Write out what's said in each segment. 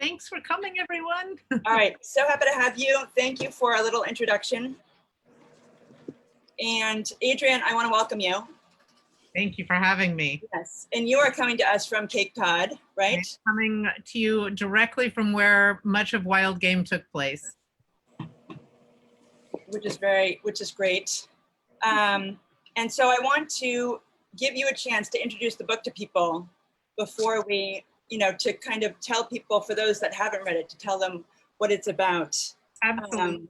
Thanks for coming, everyone. All right, so happy to have you. Thank you for a little introduction. And Adrienne, I want to welcome you. Thank you for having me. Yes, and you are coming to us from Cape Cod, right? I'm coming to you directly from where much of Wild Game took place. Which is great. And so I want to give you a chance to introduce the book to people before we, to kind of tell people, for those that haven't read it, to tell them what it's about. Absolutely.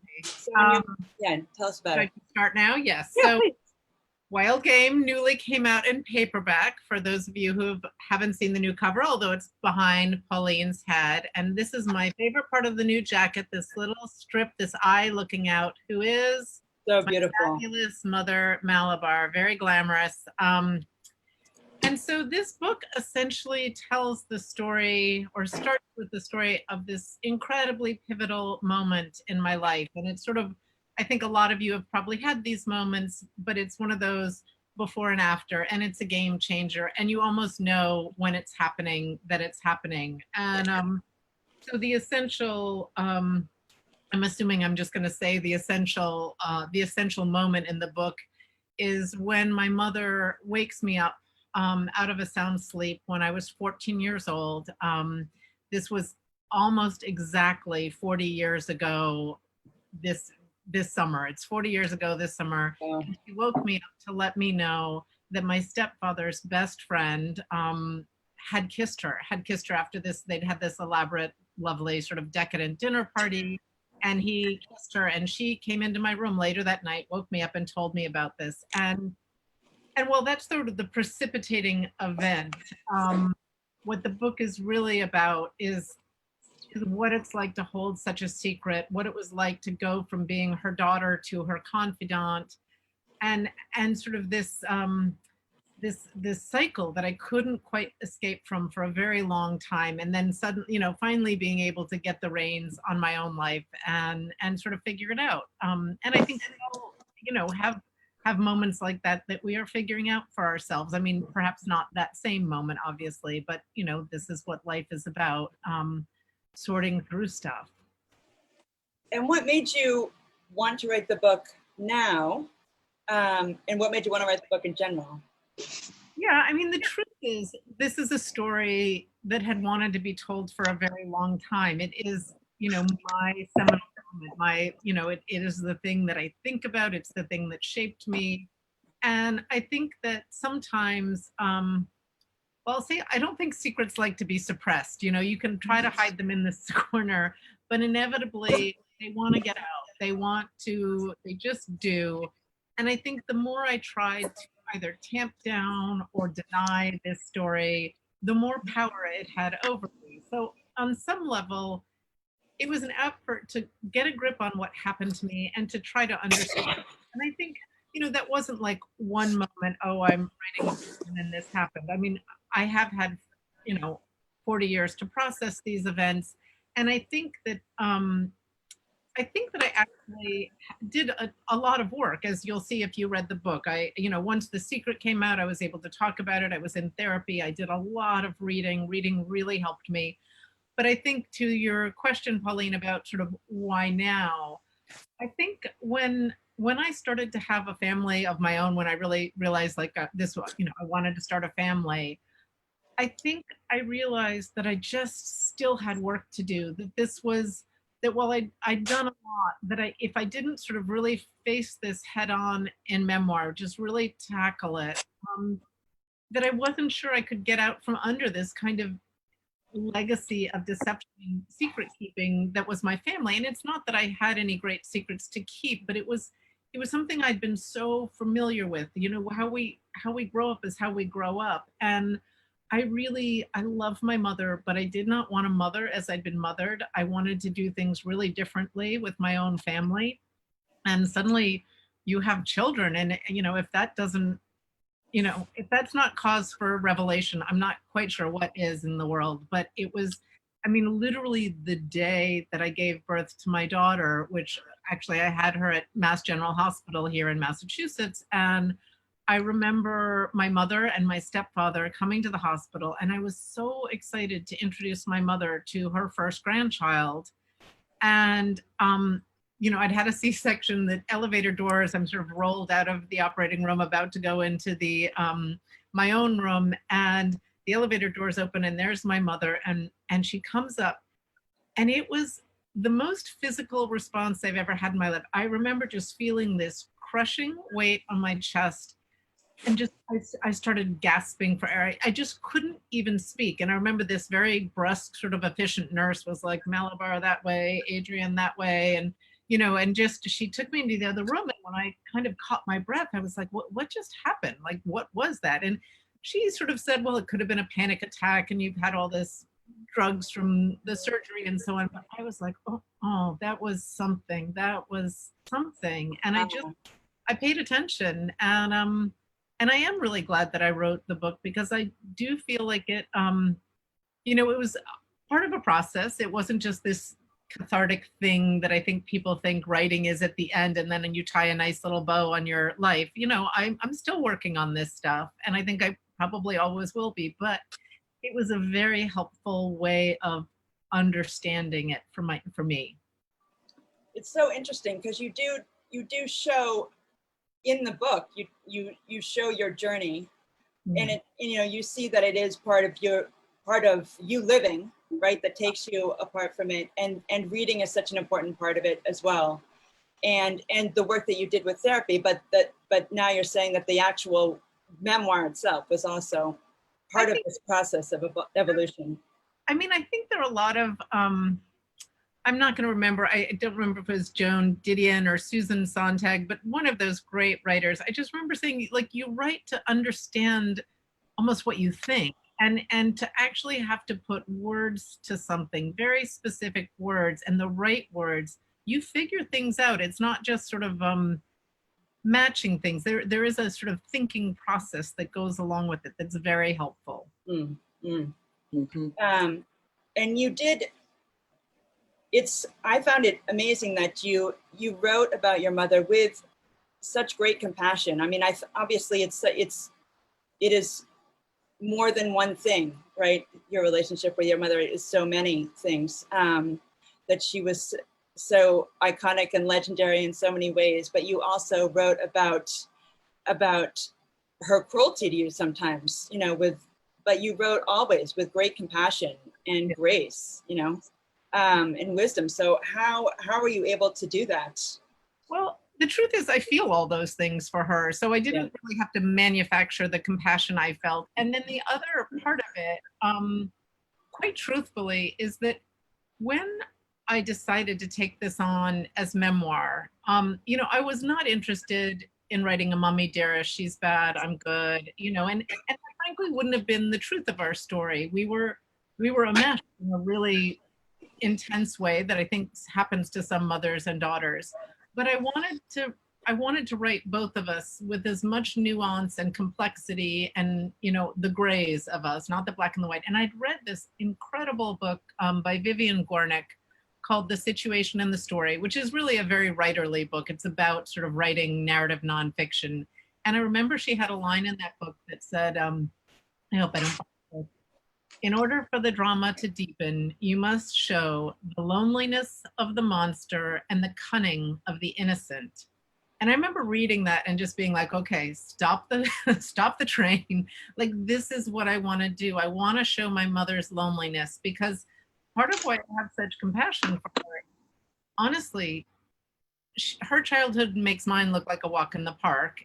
Tell us about it. I can start now? Yes. Yeah, so please. Wild Game newly came out in paperback for those of you who haven't seen the new cover, although it's behind Pauline's head. And this is my favorite part of the new jacket, this little strip, this eye looking out, who is So beautiful. my fabulous mother, Malabar, very glamorous. And so this book essentially tells the story, or starts with the story of this incredibly pivotal moment in my life. And it's sort of, I think a lot of you have probably had these moments, but it's one of those before and after, and it's a game changer. And you almost know when it's happening, that it's happening. And so the essential, I'm assuming I'm just gonna say the essential moment in the book is when my mother wakes me up out of a sound sleep when I was 14 years old. This was almost exactly 40 years ago this summer. It's 40 years ago this summer. Wow. And she woke me up to let me know that my stepfather's best friend had kissed her after this. They'd had this elaborate, lovely, sort of decadent dinner party, and he kissed her, and she came into my room later that night, woke me up and told me about this. And well, that's sort of the precipitating event. What the book is really about is what it's like to hold such a secret, what it was like to go from being her daughter to her confidant, and sort of this this cycle that I couldn't quite escape from for a very long time, and then suddenly, finally being able to get the reins on my own life and sort of figure it out. And I think we all, have moments like that we are figuring out for ourselves. I mean, perhaps not that same moment, obviously, but this is what life is about, sorting through stuff. And what made you want to write the book now? And what made you want to write the book in general? Yeah, I mean, the truth is, this is a story that had wanted to be told for a very long time. It is, my seminal moment, it is the thing that I think about. It's the thing that shaped me. And I think that sometimes, well, see, I don't think secrets like to be suppressed. You can try to hide them in this corner, but inevitably they want to get out. They just do. And I think the more I tried to either tamp down or deny this story, the more power it had over me. So on some level, it was an effort to get a grip on what happened to me and to try to understand. And I think, that wasn't like one moment, oh, I'm writing a book and then this happened. I mean, I have had, 40 years to process these events. And I think that I actually did a lot of work, as you'll see if you read the book. Once The Secret came out, I was able to talk about it. I was in therapy. I did a lot of reading. Reading really helped me. But I think to your question, Pauline, about sort of why now, I think when I started to have a family of my own, when I really realized I wanted to start a family, I think I realized that I just still had work to do, that while I'd done a lot, that if I didn't sort of really face this head on in memoir, just really tackle it, that I wasn't sure I could get out from under this kind of legacy of deception and secret keeping that was my family. And it's not that I had any great secrets to keep, but it was something I'd been so familiar with. How we grow up is how we grow up. And I love my mother, but I did not want to mother as I'd been mothered. I wanted to do things really differently with my own family. And suddenly you have children, and if that doesn't, if that's not cause for revelation, I'm not quite sure what is in the world. But it was, literally the day that I gave birth to my daughter, which actually I had her at Mass General Hospital here in Massachusetts. And I remember my mother and my stepfather coming to the hospital, and I was so excited to introduce my mother to her first grandchild. And, I'd had a C-section, the elevator doors, I'm sort of rolled out of the operating room, about to go into my own room, and the elevator doors open, and there's my mother, and she comes up, and it was the most physical response I've ever had in my life. I remember just feeling this crushing weight on my chest, and just I started gasping for air. I just couldn't even speak. And I remember this very brusque, sort of efficient nurse was like, Malabar that way, Adrienne that way. And, and just she took me into the other room. And when I kind of caught my breath, I was like, what just happened? Like, what was that? And she sort of said, well, it could have been a panic attack and you've had all this drugs from the surgery and so on. But I was like, oh, that was something. That was something. And I paid attention, and I am really glad that I wrote the book, because I do feel like it, it was part of a process. It wasn't just this cathartic thing that I think people think writing is at the end, and then you tie a nice little bow on your life. I'm still working on this stuff, and I think I probably always will be, but it was a very helpful way of understanding it for me. It's so interesting because you do show in the book, you show your journey, and it, you see that it is part of you living, right, that takes you apart from it, and reading is such an important part of it as well, and the work that you did with therapy, but now you're saying that the actual memoir itself was also part of this process of evolution. I mean, I think there are a lot of I'm not going to remember. I don't remember if it was Joan Didion or Susan Sontag, but one of those great writers. I just remember saying, like, you write to understand almost what you think, and to actually have to put words to something, very specific words, and the right words. You figure things out. It's not just sort of matching things. There is a sort of thinking process that goes along with it that's very helpful. Mm-hmm. And you did. I found it amazing that you wrote about your mother with such great compassion. I mean, obviously it is more than one thing, right? Your relationship with your mother is so many things, that she was so iconic and legendary in so many ways, but you also wrote about her cruelty to you sometimes, but you wrote always with great compassion and grace, and wisdom. So how were you able to do that? Well, the truth is I feel all those things for her. So I didn't really have to manufacture the compassion I felt. And then the other part of it, quite truthfully, is that when I decided to take this on as memoir, I was not interested in writing a mommy dearest, she's bad, I'm good, and that frankly wouldn't have been the truth of our story. We were a mess in a really intense way that I think happens to some mothers and daughters. But I wanted to write both of us with as much nuance and complexity and, the grays of us, not the black and the white. And I'd read this incredible book by Vivian Gornick called The Situation and the Story, which is really a very writerly book. It's about sort of writing narrative nonfiction. And I remember she had a line in that book that said, I hope I don't. In order for the drama to deepen, you must show the loneliness of the monster and the cunning of the innocent. And I remember reading that and just being like, okay, stop the train. Like, this is what I want to do. I want to show my mother's loneliness, because part of why I have such compassion for her, honestly, her childhood makes mine look like a walk in the park.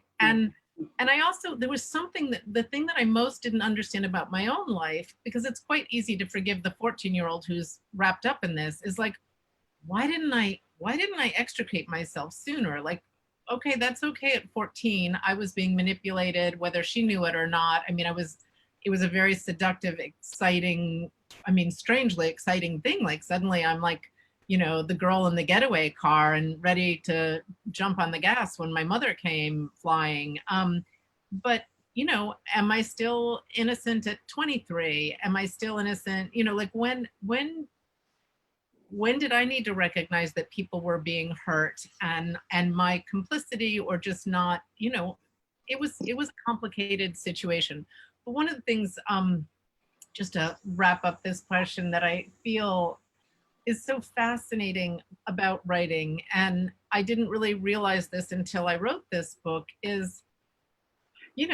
And I also, there was something the thing that I most didn't understand about my own life, because it's quite easy to forgive the 14-year-old who's wrapped up in this, is like, why didn't I extricate myself sooner? Like, okay, that's okay at 14. I was being manipulated, whether she knew it or not. I mean, it was a very seductive, exciting, strangely exciting thing. Like, suddenly I'm like, the girl in the getaway car and ready to jump on the gas when my mother came flying. But, am I still innocent at 23? Am I still innocent? Like, when did I need to recognize that people were being hurt, and my complicity, or just not, it was a complicated situation. But one of the things, just to wrap up this question, that I feel is so fascinating about writing, and I didn't really realize this until I wrote this book, is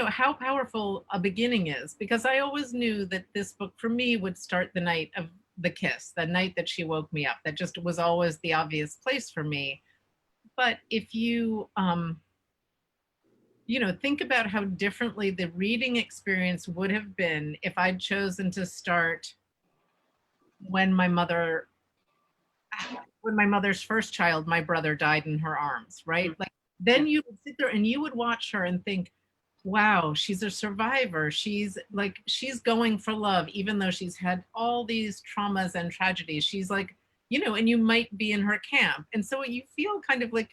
how powerful a beginning is, because I always knew that this book for me would start the night of the kiss, the night that she woke me up. That just was always the obvious place for me. But if you think about how differently the reading experience would have been if I'd chosen to start when my mother when my mother's first child, my brother, died in her arms, right? Like, then you would sit there and you would watch her and think, wow, she's a survivor. She's going for love, even though she's had all these traumas and tragedies. She's like, and you might be in her camp. And so you feel kind of like,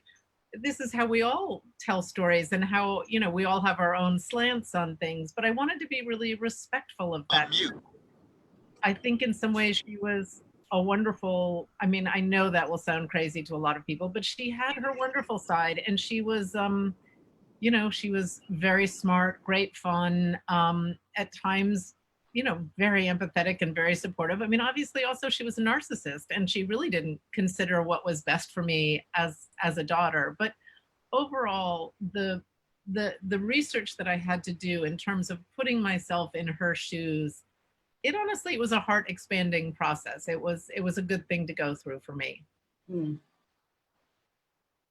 this is how we all tell stories, and how, we all have our own slants on things. But I wanted to be really respectful of that. I think in some ways she was a wonderful, I mean, I know that will sound crazy to a lot of people, but she had her wonderful side, and she was, she was very smart, great fun, at times, very empathetic and very supportive. I mean, obviously also she was a narcissist, and she really didn't consider what was best for me as a daughter. But overall, the research that I had to do in terms of putting myself in her shoes, it was a heart expanding process. It was a good thing to go through for me.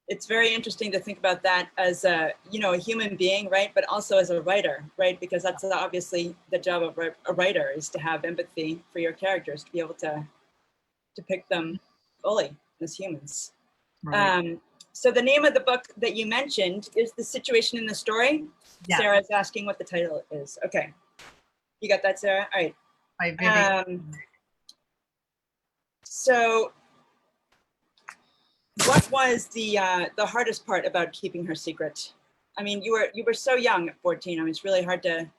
It's very interesting to think about that as a human being, right? But also as a writer, right? Because that's obviously the job of a writer, is to have empathy for your characters, to be able to depict them fully as humans. Right. So the name of the book that you mentioned is The Situation in the Story. Yeah. Sarah's asking what the title is. Okay. You got that, Sarah? All right. So what was the hardest part about keeping her secret? I mean, you were so young at 14. I mean, it's really hard to.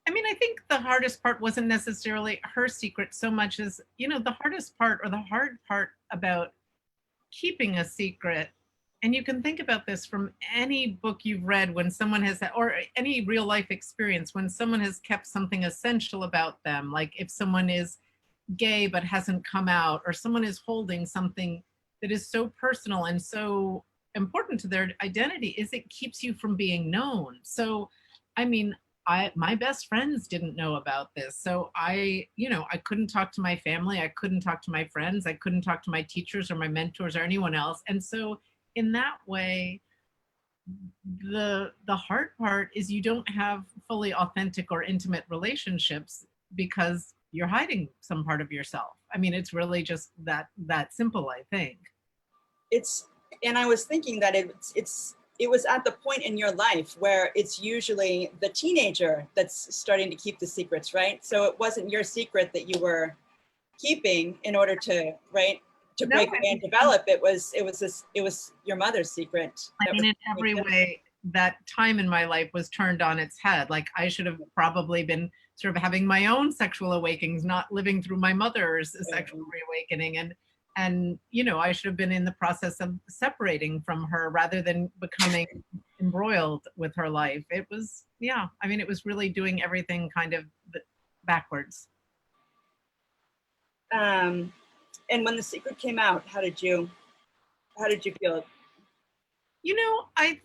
I mean, I think the hardest part wasn't necessarily her secret so much as, the hardest part, or the hard part about keeping a secret. And you can think about this from any book you've read, when someone has, or any real life experience, when someone has kept something essential about them, like if someone is gay but hasn't come out, or someone is holding something that is so personal and so important to their identity, is it keeps you from being known. So, I mean, my best friends didn't know about this. So I couldn't talk to my family. I couldn't talk to my friends. I couldn't talk to my teachers or my mentors or anyone else. And so in that way, the hard part is you don't have fully authentic or intimate relationships because you're hiding some part of yourself. I mean, it's really just that simple, I think. And I was thinking that it was at the point in your life where it's usually the teenager that's starting to keep the secrets, right? So it wasn't your secret that you were keeping in order to, right, to break away and develop. It was your mother's secret. I mean, in every way, that time in my life was turned on its head. Like, I should have probably been sort of having my own sexual awakenings, not living through my mother's sexual reawakening. And I should have been in the process of separating from her rather than becoming embroiled with her life. It was, I mean, it was really doing everything kind of backwards. And when the secret came out, how did you feel? I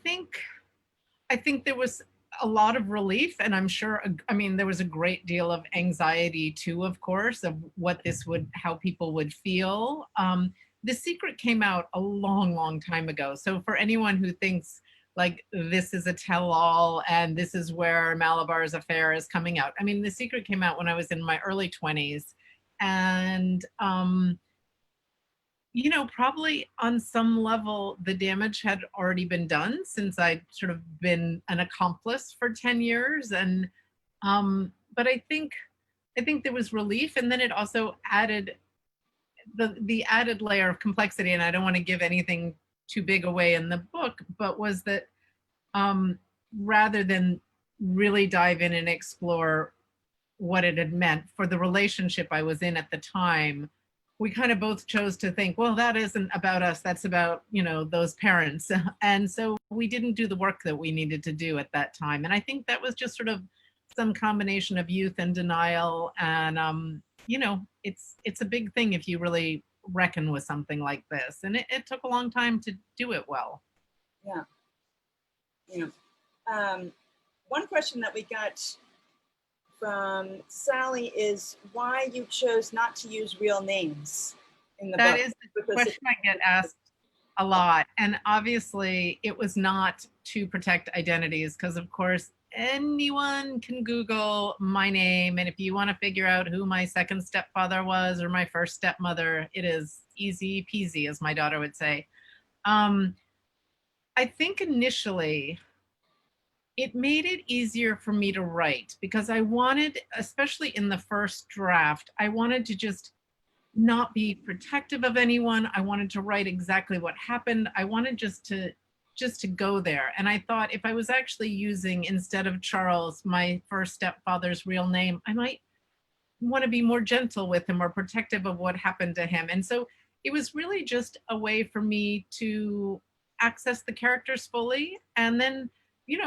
think there was a lot of relief, and I'm sure, I mean, there was a great deal of anxiety too, of course, of how people would feel. The secret came out a long, long time ago. So for anyone who thinks like this is a tell-all and this is where Malabar's affair is coming out, I mean, the secret came out when I was in my early 20s. And, probably on some level, the damage had already been done since I'd sort of been an accomplice for 10 years. And, but I think there was relief. And then it also added the added layer of complexity. And I don't want to give anything too big away in the book, but was that rather than really dive in and explore what it had meant for the relationship I was in at the time, we kind of both chose to think, well, that isn't about us. That's about, those parents. And so we didn't do the work that we needed to do at that time. And I think that was just sort of some combination of youth and denial. And, it's a big thing if you really reckon with something like this. And it took a long time to do it well. Yeah. Yeah. One question that we got from Sally is why you chose not to use real names in the book. That is the question I get asked a lot. And obviously, it was not to protect identities because, of course, anyone can Google my name. And if you want to figure out who my second stepfather was or my first stepmother, it is easy peasy, as my daughter would say. I think initially it made it easier for me to write because I wanted, especially in the first draft, I wanted to just not be protective of anyone. I wanted to write exactly what happened. I wanted just to go there. And I thought if I was actually using, instead of Charles, my first stepfather's real name, I might want to be more gentle with him or protective of what happened to him. And so it was really just a way for me to access the characters fully. And then,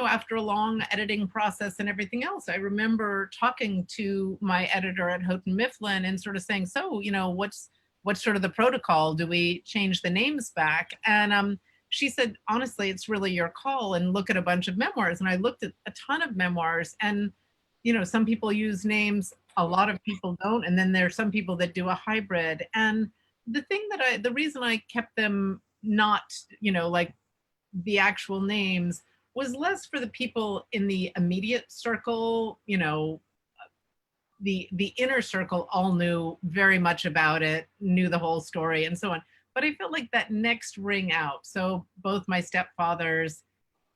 after a long editing process and everything else, I remember talking to my editor at Houghton Mifflin and sort of saying, so, what's sort of the protocol? Do we change the names back? And she said, honestly, it's really your call, and look at a bunch of memoirs. And I looked at a ton of memoirs, and, some people use names, a lot of people don't. And then there's some people that do a hybrid. And the reason I kept them not, like the actual names was less for the people in the immediate circle. The inner circle all knew very much about it, knew the whole story and so on. But I felt like that next ring out. So both my stepfathers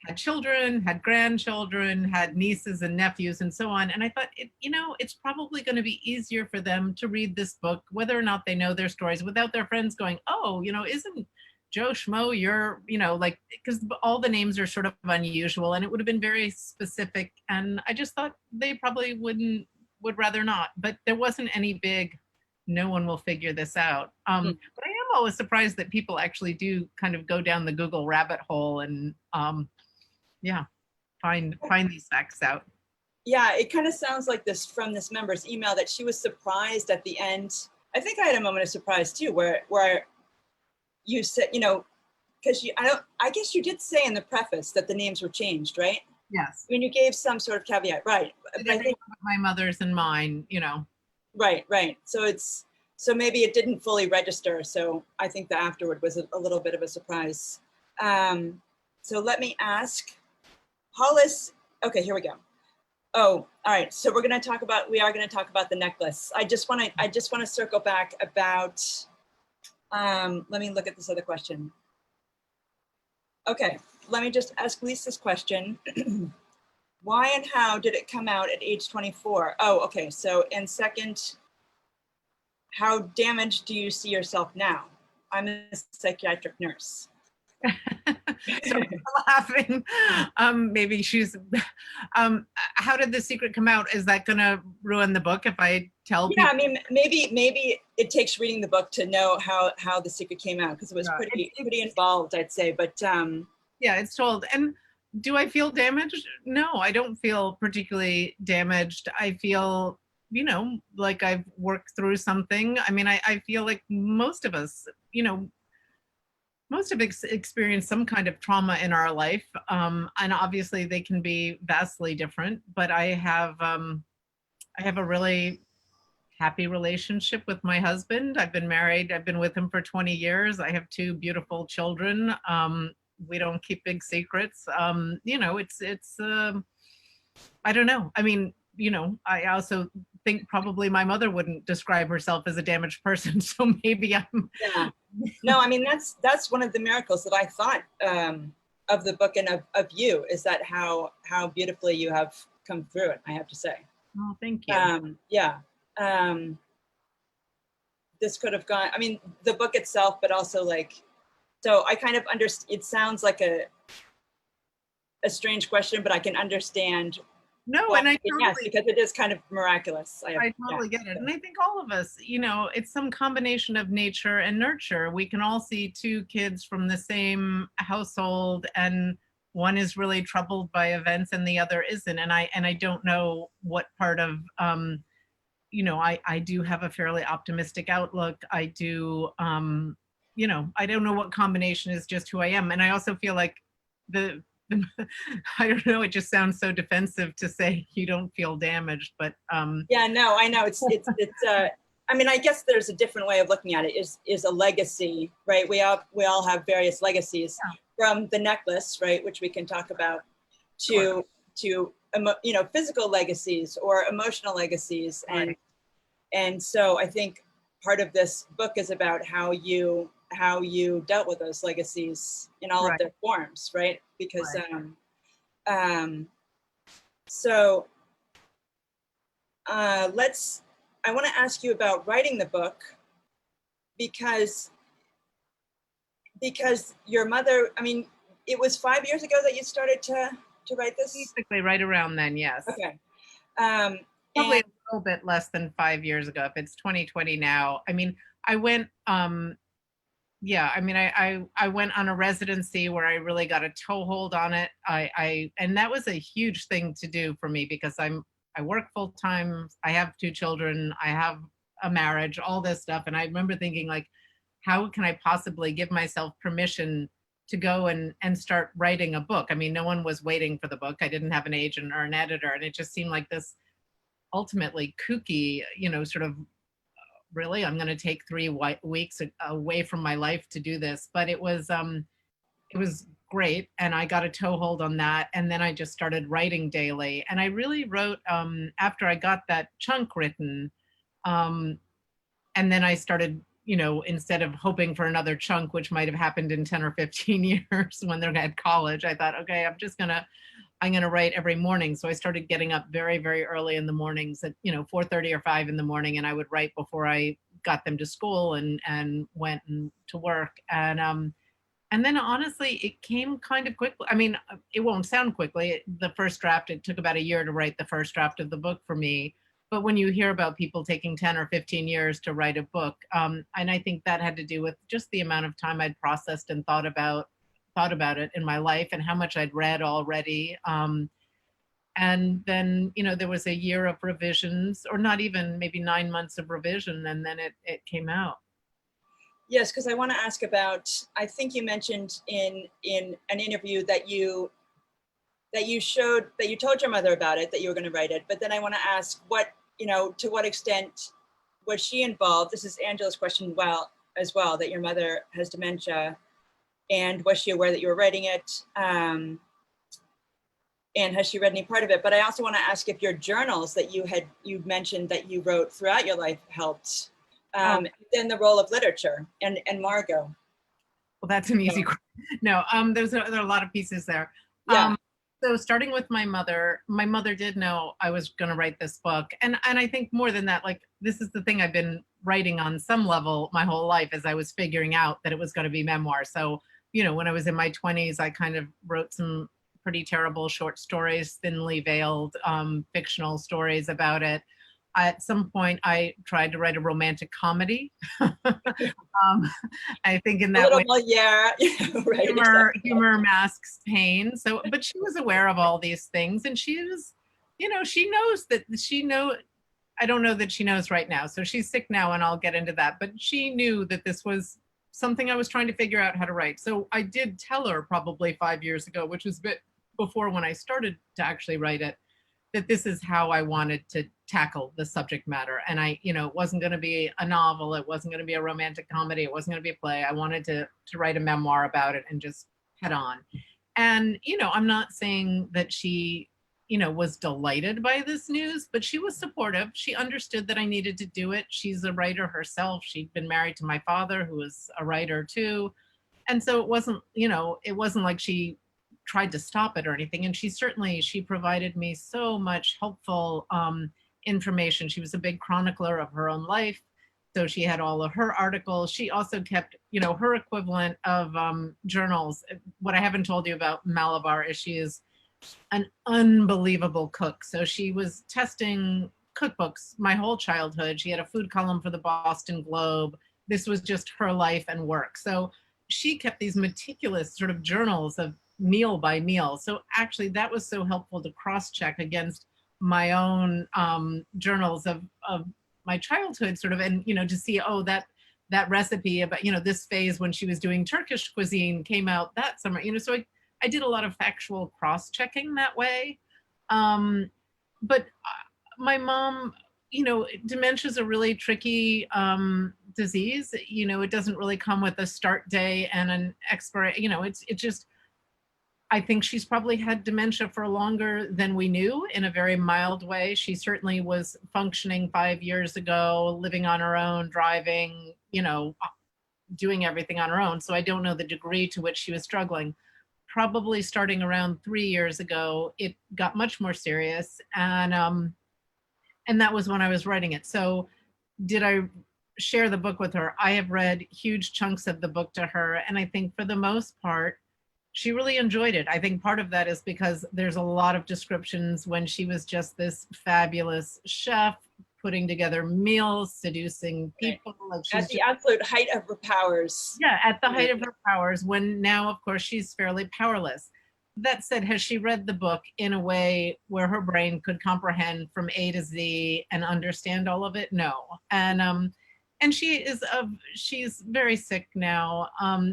had children, had grandchildren, had nieces and nephews and so on. And I thought, it's probably going to be easier for them to read this book, whether or not they know their stories, without their friends going, oh, isn't Joe Schmo, because all the names are sort of unusual and it would have been very specific. And I just thought they probably would rather not, but there wasn't any big, no one will figure this out. But I am always surprised that people actually do kind of go down the Google rabbit hole and find these facts out. Yeah, it kind of sounds like this from this member's email that she was surprised at the end. I think I had a moment of surprise too, where you said, because I guess you did say in the preface that the names were changed, right? Yes. I mean, you gave some sort of caveat, right? But I think my mother's and mine, Right. So maybe it didn't fully register. So I think the afterward was a little bit of a surprise. So let me ask Hollis. Okay, here we go. Oh, all right. So we are going to talk about the necklace. I just want to circle back about, let me look at this other question. Okay, let me just ask Lisa's question. Why and how did it come out at age 24? Oh, okay. So, and second, how damaged do you see yourself now? I'm a psychiatric nurse. So laughing. Maybe she's. How did the secret come out? Is that going to ruin the book if I tell people? Yeah, I mean, maybe it takes reading the book to know how the secret came out, because it was pretty involved, I'd say. But yeah, it's told. And do I feel damaged? No, I don't feel particularly damaged. I feel, like I've worked through something. I mean, I feel like most of us, most have experienced some kind of trauma in our life. And obviously they can be vastly different, but I have a really happy relationship with my husband. I've been married. I've been with him for 20 years. I have 2 beautiful children. We don't keep big secrets. It's I don't know. I mean, I also think probably my mother wouldn't describe herself as a damaged person. So maybe I'm. Yeah. No, I mean, that's one of the miracles that I thought of the book and of you, is that how beautifully you have come through it, I have to say. Oh, thank you. Yeah. This could have gone, I mean, the book itself, but also so I kind of understand, it sounds like a strange question, but I can understand No, Well, and I yes, totally because it is kind of miraculous. I Yeah. totally get it. And I think all of us, it's some combination of nature and nurture. We can all see two kids from the same household and one is really troubled by events and the other isn't. And I don't know what part of I do have a fairly optimistic outlook. I do I don't know what combination is just who I am. And I also feel like the I don't know, it just sounds so defensive to say you don't feel damaged, but Yeah, no, I know. I mean, I guess there's a different way of looking at it. Is a legacy, right? We all have various legacies, yeah, from the necklace, right, which we can talk about, sure. to physical legacies or emotional legacies. Right, And so I think part of this book is about how you dealt with those legacies in all of right, their forms, right? Because right. um so let's I want to ask you about writing the book, because your mother, I mean, it was 5 years ago that you started to write this. Basically right around then, yes. Okay. um Probably and a little bit less than 5 years ago. If it's 2020 now. I mean, I went yeah, I mean, I went on a residency where I really got a toehold on it. And that was a huge thing to do for me because I work full time. I have two children. I have a marriage, all this stuff. And I remember thinking like, how can I possibly give myself permission to go and start writing a book? I mean, no one was waiting for the book. I didn't have an agent or an editor, and it just seemed like this ultimately kooky, sort of really I'm going to take 3 weeks away from my life to do this, but it was great and I got a toehold on that, and then I just started writing daily, and I really wrote after I got that chunk written, um and then I started, instead of hoping for another chunk which might have happened in 10 or 15 years when they're at college, I thought, okay, I'm going to write every morning. So I started getting up very, very early in the mornings at, 4:30 or 5 in the morning. And I would write before I got them to school and went to work. And then honestly, it came kind of quickly. I mean, it won't sound quickly. The first draft, it took about a year to write the first draft of the book for me. But when you hear about people taking 10 or 15 years to write a book, and I think that had to do with just the amount of time I'd processed and thought about it in my life and how much I'd read already. And then, there was a year of revisions, or not even, maybe 9 months of revision, and then it came out. yes, because I want to ask about, I think you mentioned in an interview that you told your mother about it, that you were going to write it. But then I want to ask, to what extent was she involved? This is Angela's question, as well, that your mother has dementia, and was she aware that you were writing it? And has she read any part of it? But I also want to ask if your journals that you mentioned that you wrote throughout your life helped. Oh, Then the role of literature and Margot. well, that's an easy So, question. No, there are a lot of pieces there. yeah. So starting with my mother did know I was going to write this book, and I think more than that, like, this is the thing I've been writing on some level my whole life as I was figuring out that it was going to be memoir. So when I was in my 20s, I kind of wrote some pretty terrible short stories, thinly veiled fictional stories about it. At some point, I tried to write a romantic comedy. I think in A that little way, Moliere, right? Exactly. humor masks pain. So, but she was aware of all these things, and she knows that I don't know that she knows right now. So she's sick now, and I'll get into that. But she knew that this was something I was trying to figure out how to write. So I did tell her probably 5 years ago, which was a bit before when I started to actually write it, that this is how I wanted to tackle the subject matter. And it wasn't going to be a novel. It wasn't going to be a romantic comedy. It wasn't going to be a play. I wanted to write a memoir about it and just head on. And, I'm not saying that she, was delighted by this news, but she was supportive. She understood that I needed to do it. She's a writer herself. She'd been married to my father, who was a writer too. And so it wasn't like she tried to stop it or anything. And she provided me so much helpful information. She was a big chronicler of her own life. So she had all of her articles. She also kept, her equivalent of journals. What I haven't told you about Malabar is she is an unbelievable cook. So she was testing cookbooks my whole childhood. She had a food column for the Boston Globe. This was just her life and work. So she kept these meticulous sort of journals of meal by meal. So actually, that was so helpful to cross check against my own journals of my childhood, sort of, and to see, oh, that recipe about this phase when she was doing Turkish cuisine came out that summer. So I did a lot of factual cross checking that way. But my mom, dementia is a really tricky disease. It doesn't really come with a start day and an expiration. It's just, I think she's probably had dementia for longer than we knew, in a very mild way. She certainly was functioning 5 years ago, living on her own, driving, doing everything on her own. So I don't know the degree to which she was struggling. Probably starting around 3 years ago, it got much more serious. And that was when I was writing it. So did I share the book with her? I have read huge chunks of the book to her. And I think for the most part, she really enjoyed it. I think part of that is because there's a lot of descriptions when she was just this fabulous chef, putting together meals, seducing people. Right. At the absolute height of her powers. Yeah, at the height of her powers, when now, of course, she's fairly powerless. That said, has she read the book in a way where her brain could comprehend from A to Z and understand all of it? No. And she's very sick now.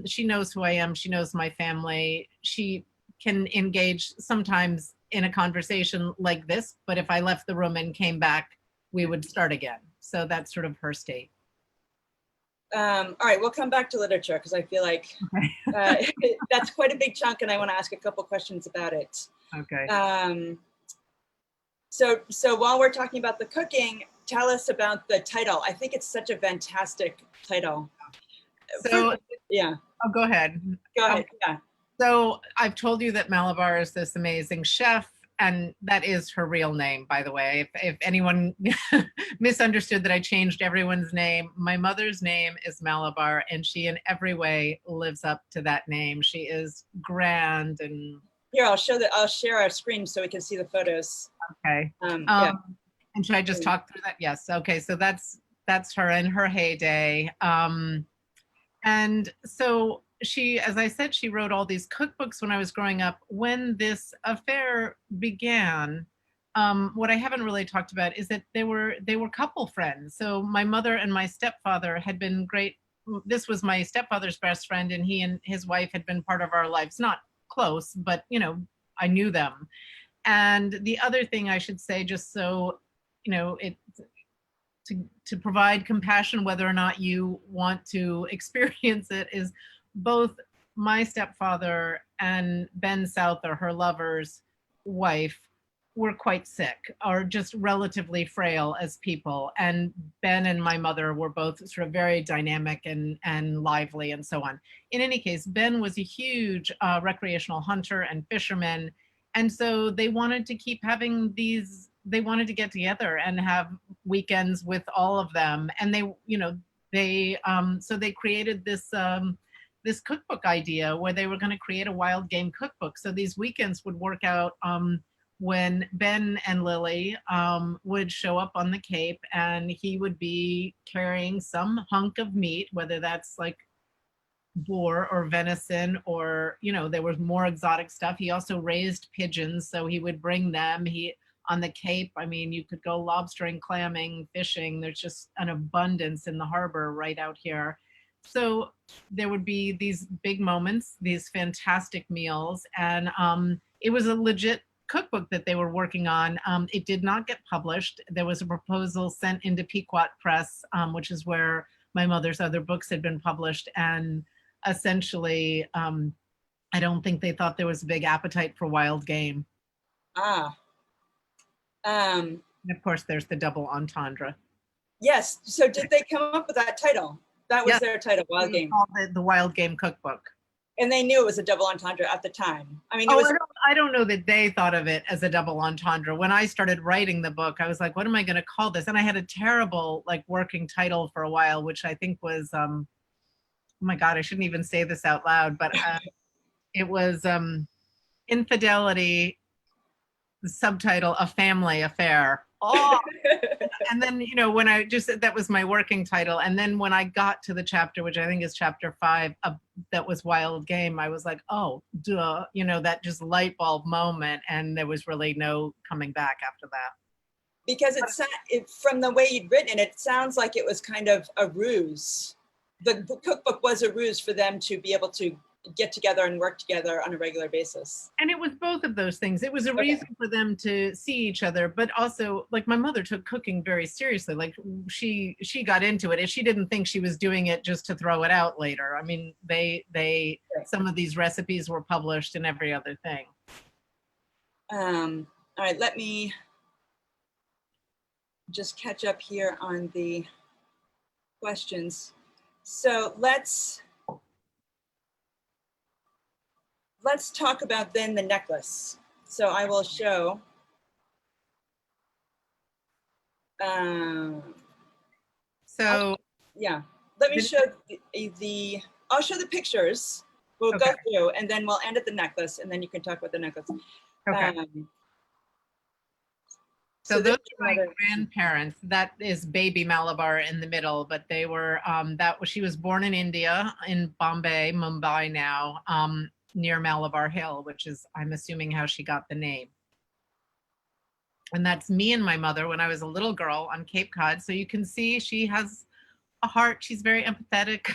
She knows who I am. She knows my family. She can engage sometimes in a conversation like this, but if I left the room and came back, we would start again. So that's sort of her state. All right, we'll come back to literature because I feel like that's quite a big chunk, and I want to ask a couple questions about it. Okay. So while we're talking about the cooking, tell us about the title. I think it's such a fantastic title. So yeah. Oh, go ahead. Go ahead. Yeah. So I've told you that Malabar is this amazing chef, and that is her real name, by the way. If anyone misunderstood that I changed everyone's name, my mother's name is Malabar, and she in every way lives up to that name. She is grand and... Here, I'll share our screen so we can see the photos. Okay. Yeah. And should I just talk through that? Yes. Okay. So that's her in her heyday. And so she, as I said, she wrote all these cookbooks when I was growing up. When this affair began, what I haven't really talked about is that they were couple friends. So my mother and my stepfather had been great. This was my stepfather's best friend, and he and his wife had been part of our lives. Not close, but I knew them. And the other thing I should say, just so it to provide compassion, whether or not you want to experience it, is both my stepfather and Ben Souther, her lover's wife, were quite sick, or just relatively frail as people. And Ben and my mother were both sort of very dynamic and lively and so on. In any case, Ben was a huge recreational hunter and fisherman. And so they wanted to keep having they wanted to get together and have weekends with all of them. And so they created this cookbook idea where they were going to create a wild game cookbook. So these weekends would work out when Ben and Lily would show up on the Cape, and he would be carrying some hunk of meat, whether that's like boar or venison, or there was more exotic stuff. He also raised pigeons, so he would bring them. On the Cape, I mean, you could go lobstering, clamming, fishing. There's just an abundance in the harbor right out here. So there would be these big moments, these fantastic meals, and it was a legit cookbook that they were working on. It did not get published. There was a proposal sent into Pequot Press, which is where my mother's other books had been published, and essentially, I don't think they thought there was a big appetite for wild game. And of course, there's the double entendre. Yes. So did they come up with that title? That was their title, Wild Game. The Wild Game Cookbook. And they knew it was a double entendre at the time. I mean, I don't know that they thought of it as a double entendre. When I started writing the book, I was like, what am I going to call this? And I had a terrible working title for a while, which I think was, oh my God, I shouldn't even say this out loud, but it was Infidelity, the subtitle, A Family Affair. Oh, and then, when I just, that was my working title. And then when I got to the chapter, which I think is chapter 5, that was Wild Game, I was like, oh, duh, that just light bulb moment. And there was really no coming back after that. Because from the way you'd written it, it sounds like it was kind of a ruse. The cookbook was a ruse for them to be able to get together and work together on a regular basis. And it was both of those things. It was a reason for them to see each other, but also, like, my mother took cooking very seriously. Like, she got into it. She didn't think she was doing it just to throw it out later. I mean, some of these recipes were published and every other thing. All right, let me just catch up here on the questions. So let's talk about then the necklace. So I will show. Yeah, let me show I'll show the pictures. We'll go through and then we'll end at the necklace and then you can talk about the necklace. Okay. So those are my grandparents. That is baby Malabar in the middle, but they were, she was born in India, in Mumbai now, near Malabar Hill, which is, I'm assuming, how she got the name. And that's me and my mother when I was a little girl on Cape Cod. So you can see she has a heart. She's very empathetic.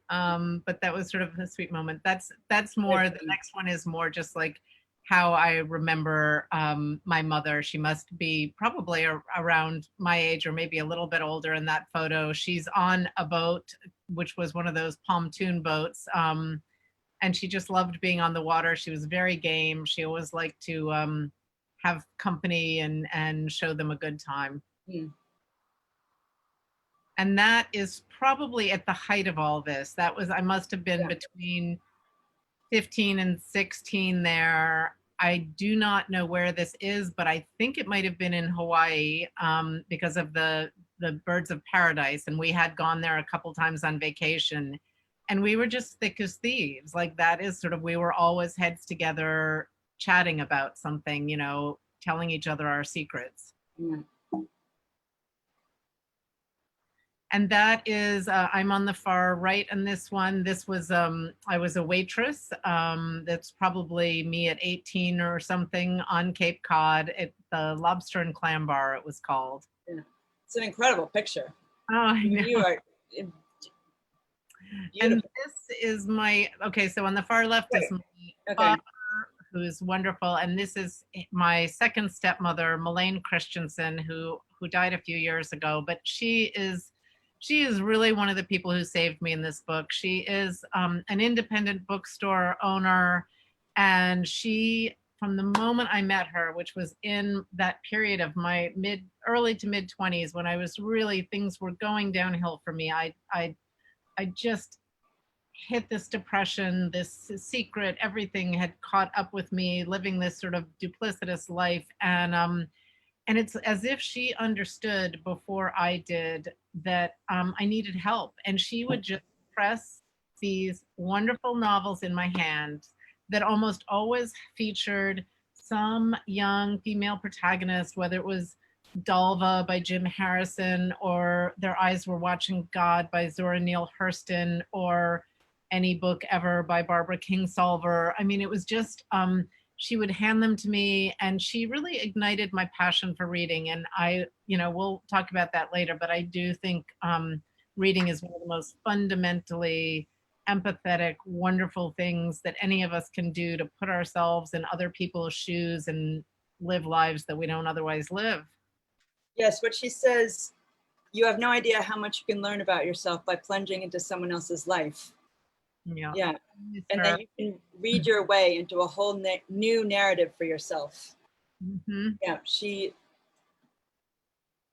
But that was sort of a sweet moment. That's more, the next one is more just like how I remember my mother. She must be probably around my age or maybe a little bit older in that photo. She's on a boat, which was one of those pontoon boats. And she just loved being on the water. She was very game. She always liked to have company and show them a good time. Mm. And that is probably at the height of all this. I must have been between 15 and 16 there. I do not know where this is, but I think it might have been in Hawaii because of the birds of paradise. And we had gone there a couple times on vacation. And we were just thick as thieves. Like, that is sort of, we were always heads together chatting about something, telling each other our secrets. Mm. And that is, I'm on the far right on this one. This was, I was a waitress. That's probably me at 18 or something on Cape Cod at the Lobster and Clam Bar, it was called. Yeah. It's an incredible picture. Oh, I know. You are beautiful. And this is so on the far left is my father, who's wonderful. And this is my second stepmother, Melane Christensen, who died a few years ago. But she is really one of the people who saved me in this book. She is an independent bookstore owner. And she, from the moment I met her, which was in that period of my early to mid 20s, when I was really, things were going downhill for me. I just hit this depression, this secret, everything had caught up with me, living this sort of duplicitous life. And it's as if she understood before I did that I needed help. And she would just press these wonderful novels in my hand that almost always featured some young female protagonist, whether it was Dalva by Jim Harrison, or Their Eyes Were Watching God by Zora Neale Hurston, or any book ever by Barbara Kingsolver. I mean, it was just, she would hand them to me, and she really ignited my passion for reading. And we'll talk about that later, but I do think reading is one of the most fundamentally empathetic, wonderful things that any of us can do to put ourselves in other people's shoes and live lives that we don't otherwise live. Yes, what she says, you have no idea how much you can learn about yourself by plunging into someone else's life. Yeah. And then you can read your way into a whole new narrative for yourself. Mm-hmm.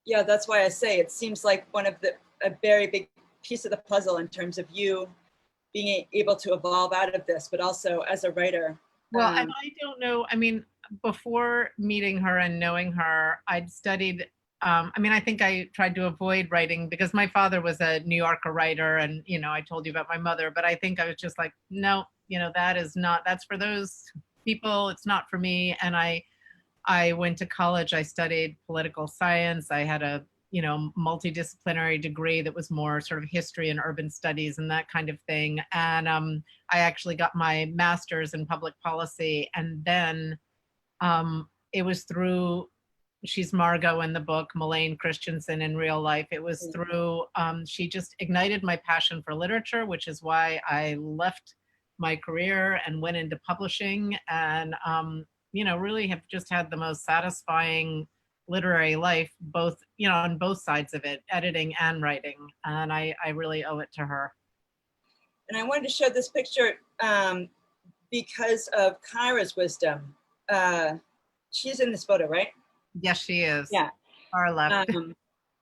Yeah, that's why I say it seems like a very big piece of the puzzle in terms of you being able to evolve out of this, but also as a writer. Well, and I don't know, I mean, before meeting her and knowing her, I'd studied, I think I tried to avoid writing because my father was a New Yorker writer, and, I told you about my mother, but I think I was just like, no, that's for those people. It's not for me. And I I went to college, I studied political science. I had a, multidisciplinary degree that was more sort of history and urban studies and that kind of thing. And I actually got my master's in public policy. And then it was through, she's Margot in the book, Melane Christensen in real life. It was through, she just ignited my passion for literature, which is why I left my career and went into publishing, and really have just had the most satisfying literary life, both, on both sides of it, editing and writing. And I really owe it to her. And I wanted to show this picture because of Kyra's wisdom. She's in this photo, right? Yes, she is. Yeah. Far left.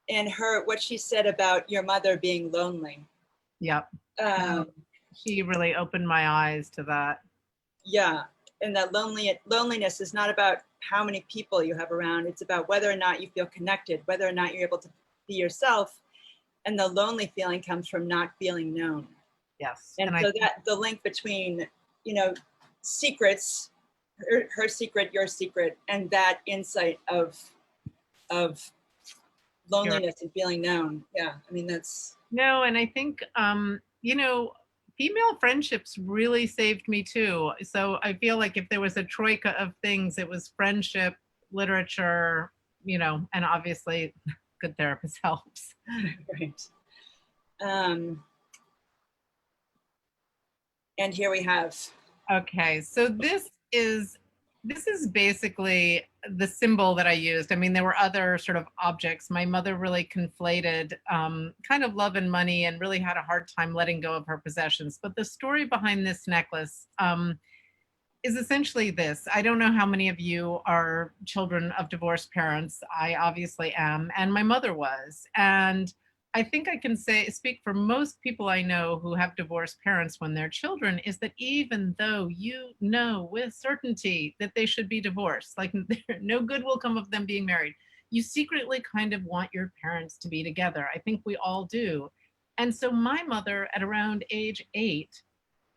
And what she said about your mother being lonely. Yep. She really opened my eyes to that. Yeah. And that loneliness is not about how many people you have around. It's about whether or not you feel connected, whether or not you're able to be yourself. And the lonely feeling comes from not feeling known. Yes. And so that the link between, secrets, her secret, your secret, and that insight of loneliness and feeling known. Yeah. I mean, that's. No, and I think, female friendships really saved me too. So I feel like if there was a troika of things, it was friendship, literature, and obviously good therapist helps. Right. And here we have. Okay, so this is basically the symbol that I used. I mean, there were other sort of objects. My mother really conflated kind of love and money and really had a hard time letting go of her possessions. But the story behind this necklace is essentially this. I don't know how many of you are children of divorced parents. I obviously am, and my mother was. And I think I can speak for most people I know who have divorced parents when they're children, is that even though you know with certainty that they should be divorced, like no good will come of them being married, you secretly kind of want your parents to be together. I think we all do. And so my mother, at around age 8,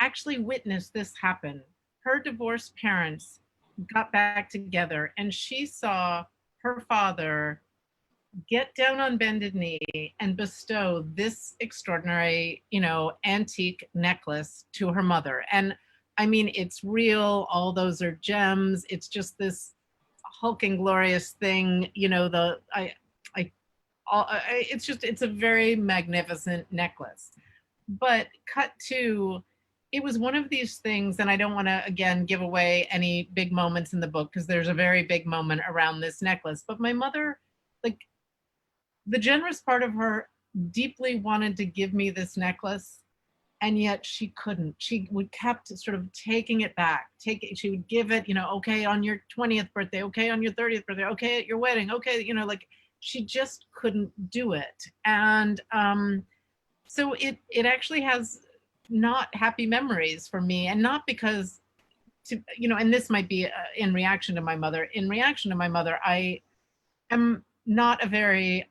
actually witnessed this happen. Her divorced parents got back together, and she saw her father get down on bended knee and bestow this extraordinary, antique necklace to her mother. And I mean, it's real. All those are gems. It's just this hulking, glorious thing. It's a very magnificent necklace. But cut to, it was one of these things, and I don't want to, again, give away any big moments in the book because there's a very big moment around this necklace. But my mother, the generous part of her deeply wanted to give me this necklace, and yet she couldn't. She would kept sort of taking it back. She would give it, okay, on your 20th birthday, okay, on your 30th birthday, okay, at your wedding, okay, she just couldn't do it. And so it actually has not happy memories for me, and not because, and this might be in reaction to my mother. In reaction to my mother, I am not a very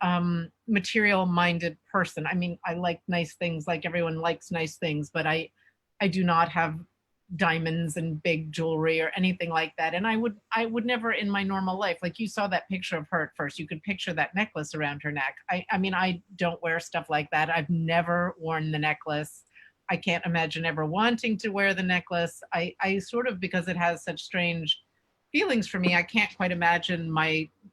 material-minded person. I mean, I like nice things, like everyone likes nice things, but I do not have diamonds and big jewelry or anything like that. And I would never in my normal life, like you saw that picture of her at first, you could picture that necklace around her neck. I mean, I don't wear stuff like that. I've never worn the necklace. I can't imagine ever wanting to wear the necklace. I sort of, because it has such strange feelings for me, I can't quite imagine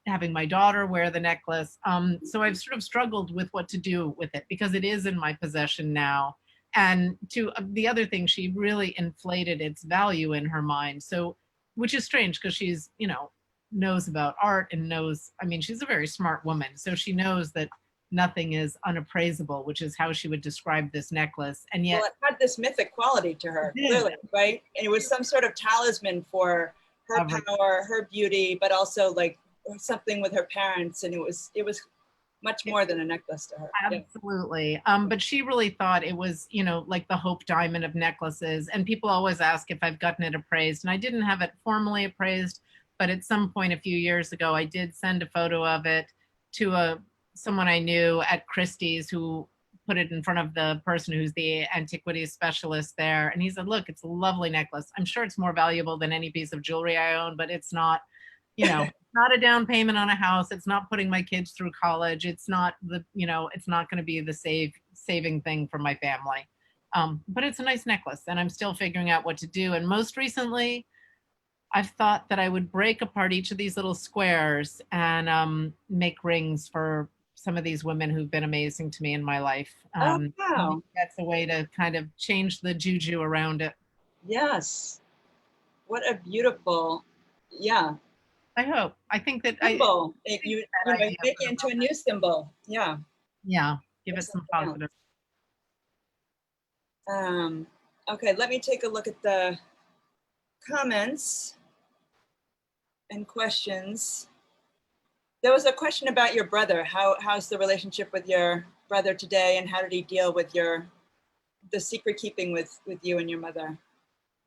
having my daughter wear the necklace. So I've sort of struggled with what to do with it because it is in my possession now. And the other thing, she really inflated its value in her mind. So, which is strange because she's, knows about art and she's a very smart woman. So she knows that nothing is unappraisable, which is how she would describe this necklace. And yet, well, it had this mythic quality to her, clearly, right? And it was some sort of talisman for her power, her beauty, but also like something with her parents. And it was much more than a necklace to her. Absolutely. But she really thought it was, like the Hope Diamond of necklaces. And people always ask if I've gotten it appraised. And I didn't have it formally appraised, but at some point a few years ago, I did send a photo of it to someone I knew at Christie's, who put it in front of the person who's the antiquities specialist there. And he said, look, it's a lovely necklace. I'm sure it's more valuable than any piece of jewelry I own, but it's not you know, not a down payment on a house. It's not putting my kids through college. It's not it's not going to be the saving thing for my family. But it's a nice necklace, and I'm still figuring out what to do. And most recently, I've thought that I would break apart each of these little squares and make rings for some of these women who've been amazing to me in my life. Oh, I wow. think that's a way to kind of change the juju around it. Yes. What a beautiful, yeah, I hope. I think that symbol. think You that know, idea make for it the into a moment. new symbol. Yeah. Yeah, give Or it some something else. positive. Okay, let me take a look at the comments and questions. There was a question about your brother. How's the relationship with your brother today, and how did he deal with the secret keeping with you and your mother?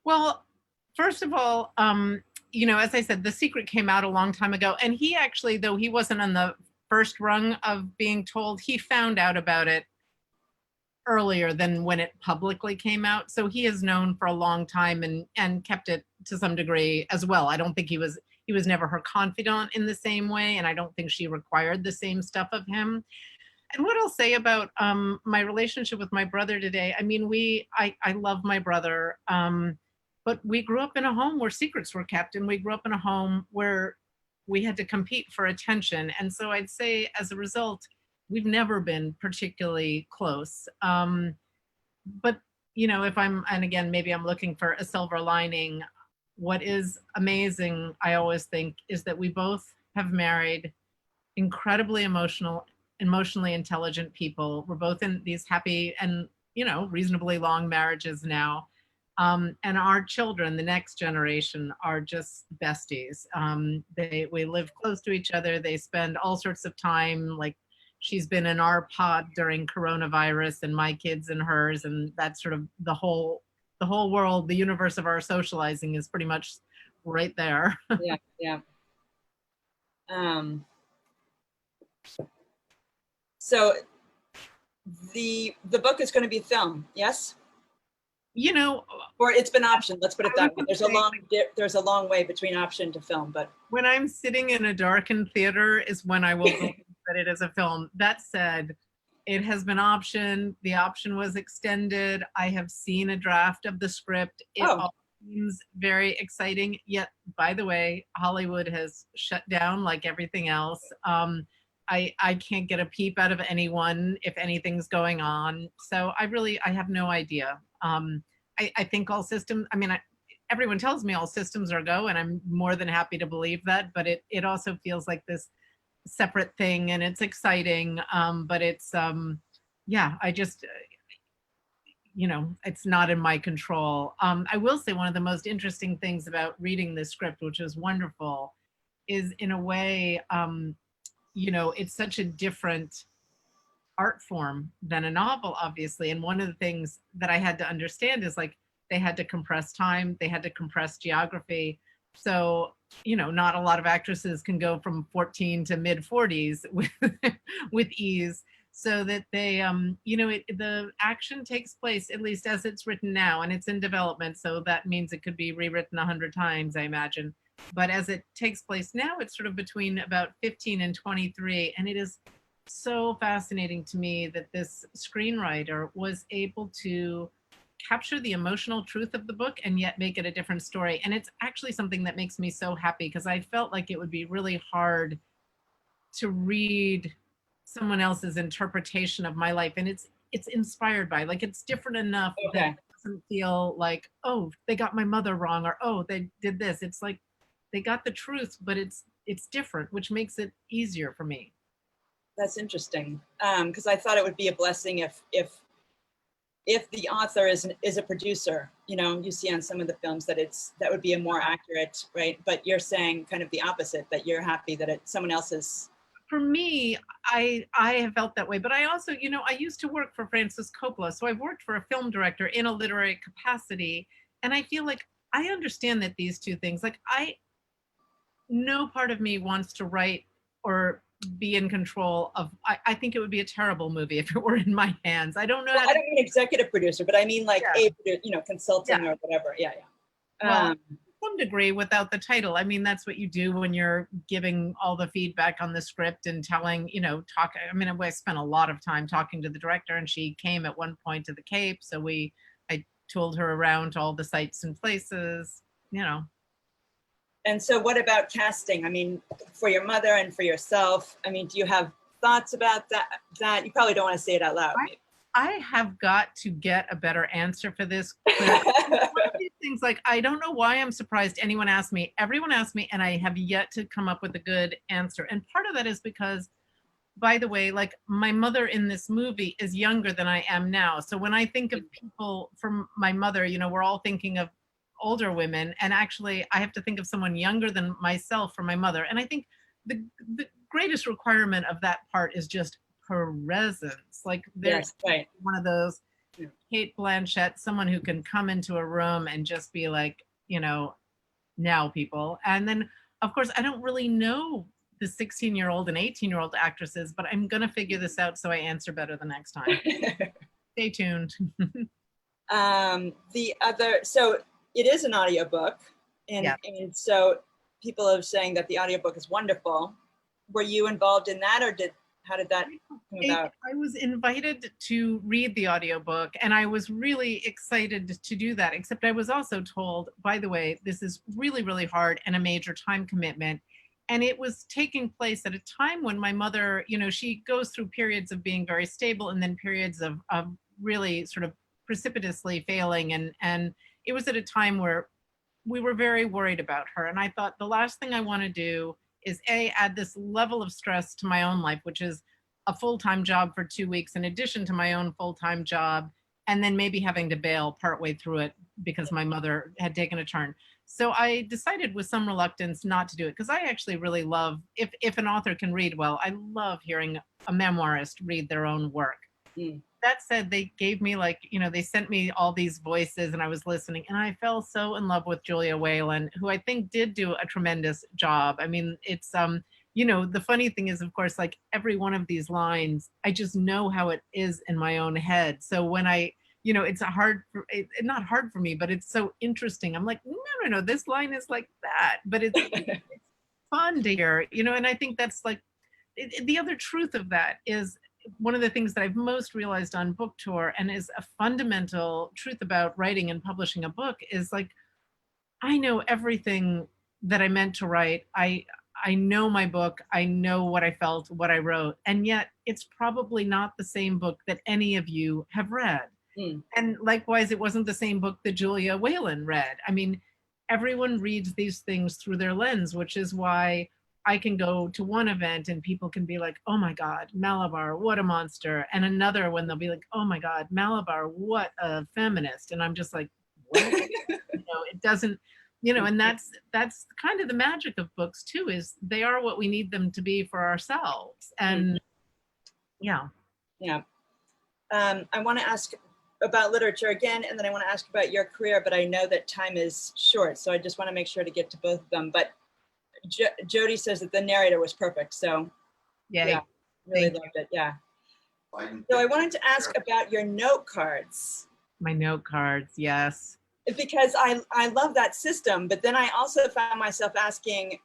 Well, first of all, as I said, The Secret came out a long time ago, and he actually, though he wasn't on the first rung of being told, he found out about it earlier than when it publicly came out. So he is known for a long time and kept it to some degree as well. I don't think he was never her confidant in the same way, and I don't think she required the same stuff of him. And what I'll say about my relationship with my brother today, I mean, I love my brother, but we grew up in a home where secrets were kept, and we grew up in a home where we had to compete for attention. And so I'd say as a result, we've never been particularly close. But, if and again, maybe I'm looking for a silver lining, what is amazing, I always think, is that we both have married incredibly emotionally intelligent people. We're both in these happy and reasonably long marriages now. And our children, the next generation, are just besties. We live close to each other. They spend all sorts of time, like she's been in our pod during coronavirus, and my kids and hers, and that's sort of the whole world, the universe of our socializing is pretty much right there. Yeah, yeah. So the book is going to be filmed, yes? you know, Or it's been optioned. Let's put it that way. say, There's a long way between option to film, but when I'm sitting in a darkened theater is when I will believe that it is a film. That said, it has been optioned. The option was extended. I have seen a draft of the script. It oh, all seems very exciting. Yet, by the way, Hollywood has shut down like everything else. I can't get a peep out of anyone if anything's going on. So I have no idea. I think all systems, everyone tells me all systems are go, and I'm more than happy to believe that, but it also feels like this separate thing, and it's exciting. But it's yeah, I just it's not in my control. I will say one of the most interesting things about reading this script, which is wonderful, is in a way, it's such a different art form than a novel, obviously. And one of the things that I had to understand is like they had to compress time, they had to compress geography. So, not a lot of actresses can go from 14 to mid 40s with ease. So that they, the action takes place, at least as it's written now, and it's in development. So that means it could be rewritten 100 times, I imagine. But as it takes place now, it's sort of between about 15 and 23. And it is so fascinating to me that this screenwriter was able to capture the emotional truth of the book and yet make it a different story. And it's actually something that makes me so happy, because I felt like it would be really hard to read someone else's interpretation of my life. And it's inspired by, like, it's different enough that okay. it doesn't feel like, oh, they got my mother wrong, or oh, they did this. It's like they got the truth, but it's different, which makes it easier for me. That's interesting. Because I thought it would be a blessing if the author is a producer. You see on some of the films that that would be a more accurate, right? But you're saying kind of the opposite, that you're happy that someone else's. For me, I have felt that way, but I also, I used to work for Francis Coppola, so I've worked for a film director in a literary capacity, and I feel like I understand that these two things, like no part of me wants to write or be in control of. I think it would be a terrible movie if it were in my hands. I don't know Well, how I to. don't mean executive producer, but I mean like Yeah, consulting yeah. or whatever. Yeah, yeah. Well, some degree without the title. I mean, that's what you do when you're giving all the feedback on the script and telling, I mean, I spent a lot of time talking to the director, and she came at one point to the Cape. So I told her around to all the sites and places, And so what about casting? I mean, for your mother and for yourself, I mean, do you have thoughts about that? You probably don't want to say it out loud. I have got to get a better answer for this. One of these things, like, I don't know why I'm surprised everyone asked me, and I have yet to come up with a good answer. And part of that is because, by the way, like, my mother in this movie is younger than I am now. So when I think of people from my mother, we're all thinking of older women. And actually, I have to think of someone younger than myself for my mother. And I think the greatest requirement of that part is just presence. Like, there's one of those, Kate Blanchett, someone who can come into a room and just be like, now people. And then, of course, I don't really know the 16-year-old and 18-year-old actresses, but I'm going to figure this out so I answer better the next time. Stay tuned. So it is an audiobook. And so people are saying that the audiobook is wonderful. Were you involved in that, or how did that come about? I was invited to read the audiobook, and I was really excited to do that, except I was also told, by the way, this is really, really hard and a major time commitment. And it was taking place at a time when my mother, she goes through periods of being very stable and then periods of really sort of precipitously failing. And it was at a time where we were very worried about her. And I thought the last thing I want to do is add this level of stress to my own life, which is a full-time job for 2 weeks in addition to my own full-time job, and then maybe having to bail partway through it because my mother had taken a turn. So I decided with some reluctance not to do it, because I actually really love, if an author can read well, I love hearing a memoirist read their own work. That said, they gave me they sent me all these voices, and I was listening, and I fell so in love with Julia Whalen, who I think did do a tremendous job. I mean, it's, the funny thing is, of course, like, every one of these lines, I just know how it is in my own head. So when it's not hard for me, but it's so interesting. I'm like, no, this line is like that, but it's fun to hear, and I think that's like, the other truth of that is, one of the things that I've most realized on book tour, and is a fundamental truth about writing and publishing a book, is like, I know everything that I meant to write. I know my book. I know what I felt, what I wrote, and yet it's probably not the same book that any of you have read. And likewise, it wasn't the same book that Julia Whalen read. I mean, everyone reads these things through their lens, which is why I can go to one event and people can be like, oh my God, Malabar, what a monster. And another one, they'll be like, oh my God, Malabar, what a feminist. And I'm just like, what? It doesn't, and that's kind of the magic of books too, is they are what we need them to be for ourselves. And I want to ask about literature again, and then I want to ask about your career, but I know that time is short, so I just want to make sure to get to both of them. But Jody says that the narrator was perfect, so really loved it. So I wanted to ask about your note cards. My note cards, yes. Because I love that system, but then I also found myself asking,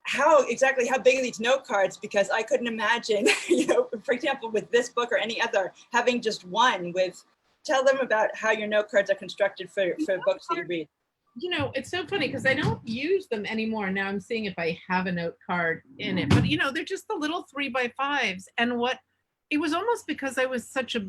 how big are these note cards? Because I couldn't imagine, for example, with this book or any other, having just one. Tell them about how your note cards are constructed for books that you read. It's so funny because I don't use them anymore. Now I'm seeing if I have a note card in it, but they're just the little 3x5s. And it was almost because I was such a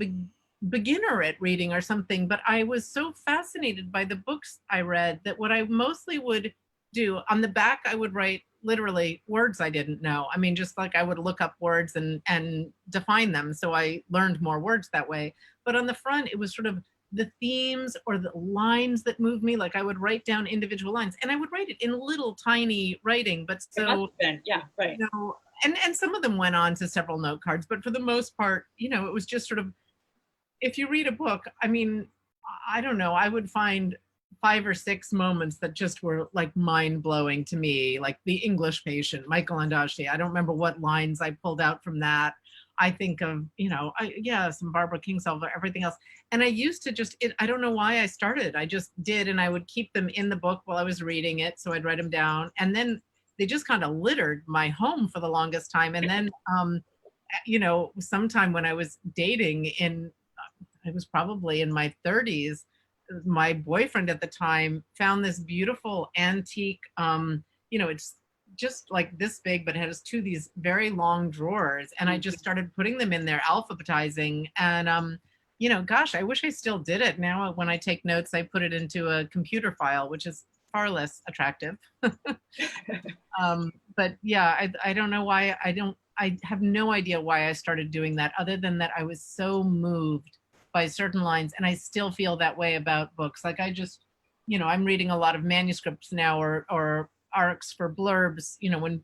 beginner at reading or something, but I was so fascinated by the books I read that what I mostly would do on the back, I would write literally words I didn't know. I mean, just like I would look up words and define them. So I learned more words that way. But on the front, it was sort of the themes or the lines that moved me. Like, I would write down individual lines, and I would write it in little tiny writing, but so, right. And some of them went on to several note cards, but for the most part, it was just sort of, if you read a book, I mean, I don't know, I would find 5 or 6 moments that just were like mind blowing to me, like The English Patient, Michael Ondaatje. I don't remember what lines I pulled out from that. I think of, some Barbara Kingsolver, everything else. And I used to I don't know why I started. I just did. And I would keep them in the book while I was reading it. So I'd write them down. And then they just kind of littered my home for the longest time. And then, sometime when I was dating I was probably in my 30s, my boyfriend at the time found this beautiful antique, it's just like this big, but it has these very long drawers. And I just started putting them in there, alphabetizing. And, gosh, I wish I still did it. Now, when I take notes, I put it into a computer file, which is far less attractive. But yeah, I don't know why I have no idea why I started doing that, other than that I was so moved by certain lines. And I still feel that way about books. Like I just, I'm reading a lot of manuscripts now, or arcs for blurbs,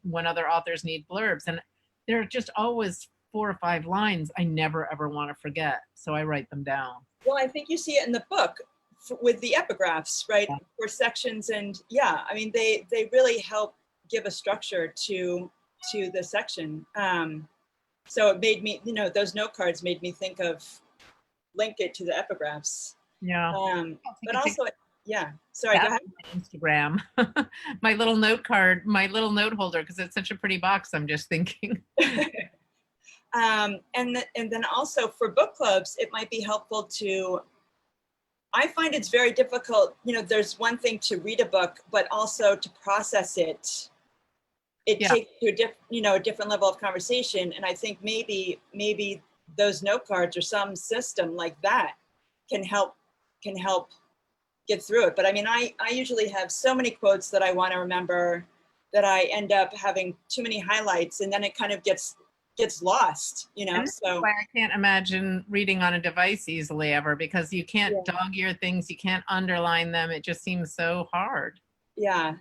when other authors need blurbs. And there are just always 4 or 5 lines I never ever want to forget. So I write them down. Well, I think you see it in the book with the epigraphs, right? Yeah. For sections. And yeah, I mean, they really help give a structure to the section. So it made me, those note cards made me think of, link it to the epigraphs. Yeah. But also, yeah. Sorry, go ahead. Instagram. My little note card, my little note holder, because it's such a pretty box, I'm just thinking. And then also for book clubs, it might be helpful to, I find it's very difficult, there's one thing to read a book, but also to process it. It takes you a different level of conversation. And I think maybe those note cards or some system like that can help get through it. But I mean, I usually have so many quotes that I want to remember that I end up having too many highlights, and then it kind of gets lost, So why I can't imagine reading on a device easily ever, because you can't dog ear things, you can't underline them. It just seems so hard. Yeah.